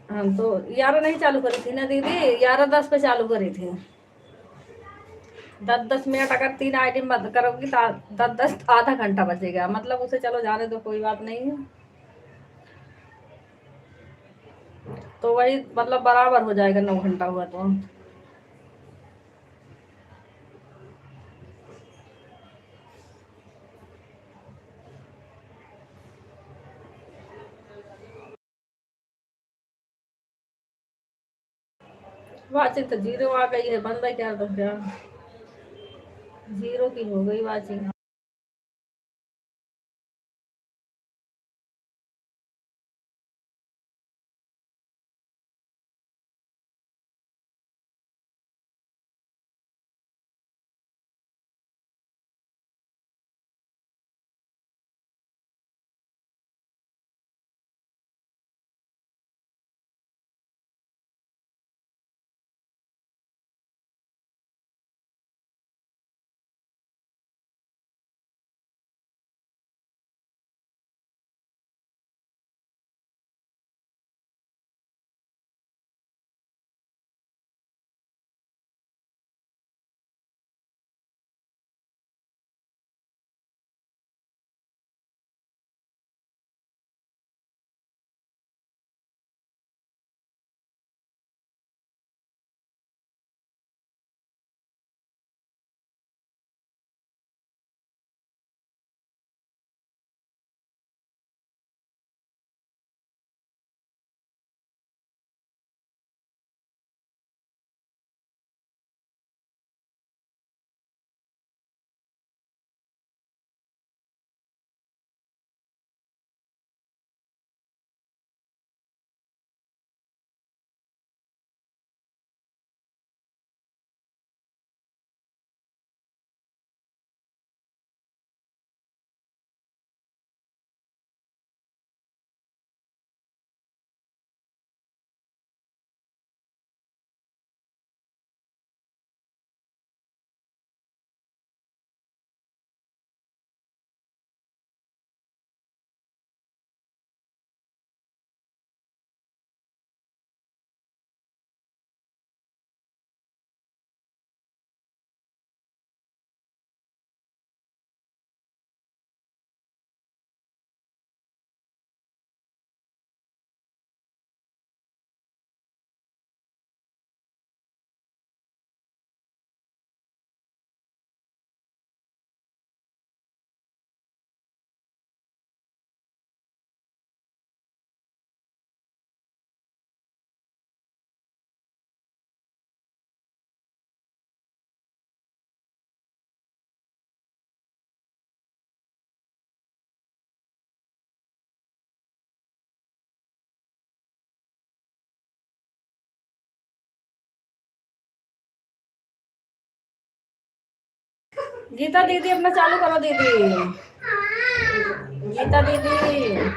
हाँ तो 11 नहीं चालू करी थी ना दीदी, 11 10 पे चालू करी थी। 10 10 मिनट अगर 3 आइटम बंद करोगी तो 10 10 आधा घंटा बचेगा, मतलब उसे चलो जाने दो, कोई बात नहीं है। तो वही मतलब बराबर हो जाएगा 9 घंटा हुआ तो। वाचिंग तो 0 आ गई है, बंद है क्या तो क्या, 0 की हो गई वाचिंग। गीता दीदी अपना चालू करो दीदी। गीता दीदी।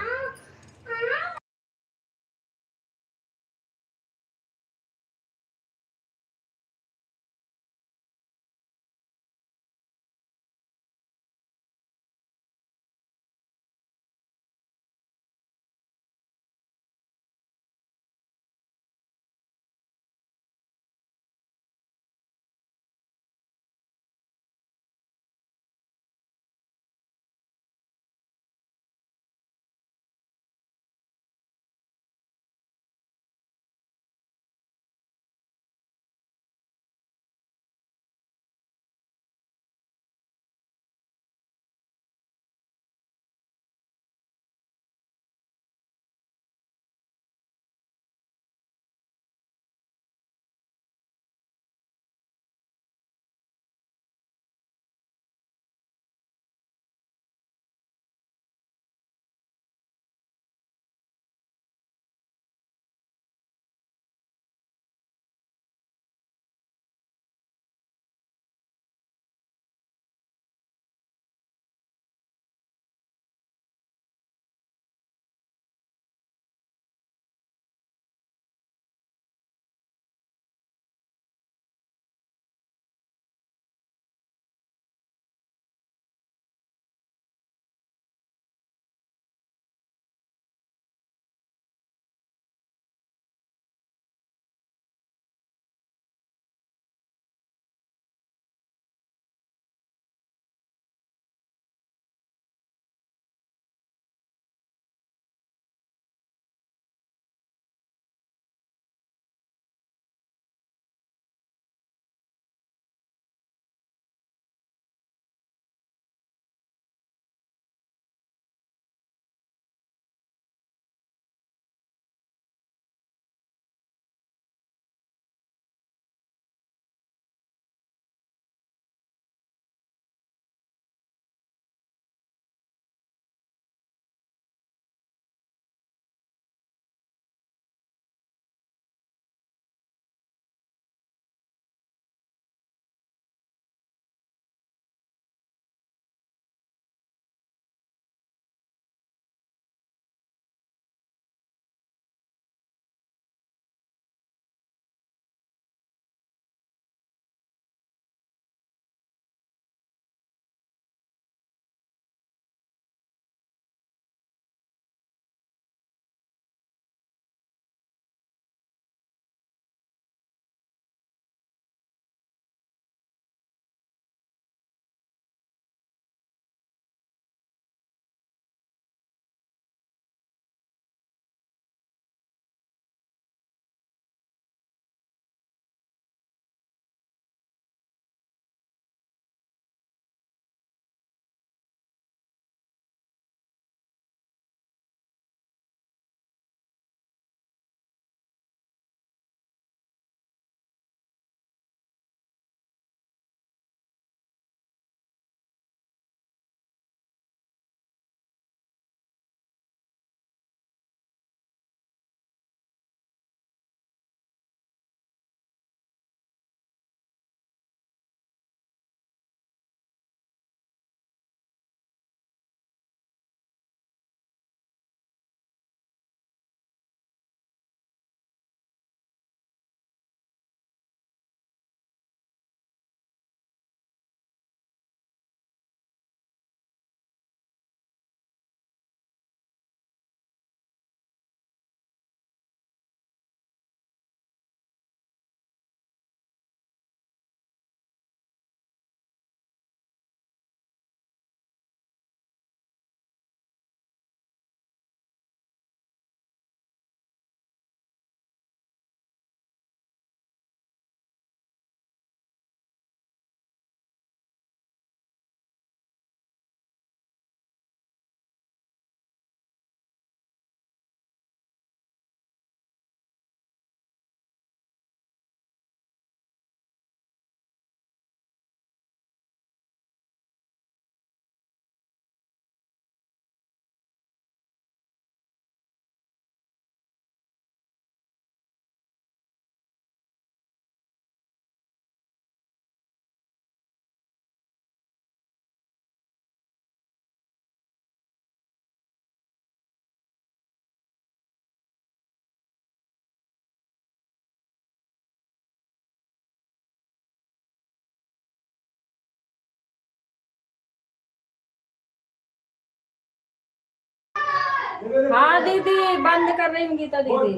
हाँ दीदी, बंद कर रही हूँ गीता दीदी।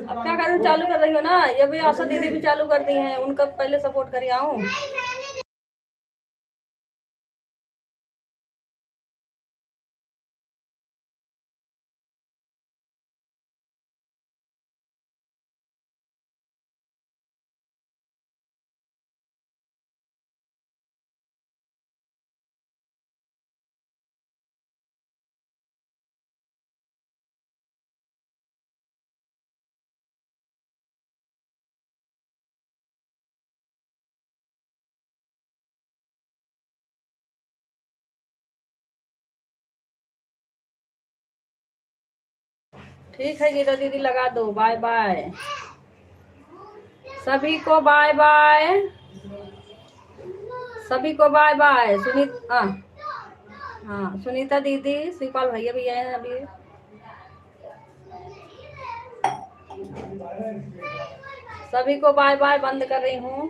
अब क्या करूँ, चालू कर रही हो ना, ये भी आशा दीदी भी चालू कर दी हैं, उनका पहले सपोर्ट करिए आऊँ। ठीक है गीता दीदी, लगा दो। बाय बाय सभी को, बाय बाय सभी को, बाय बाय। सुनीता, हाँ सुनीता दीदी, शिवपाल भैया भी आए हैं अभी। सभी को बाय बाय, बंद कर रही हूँ।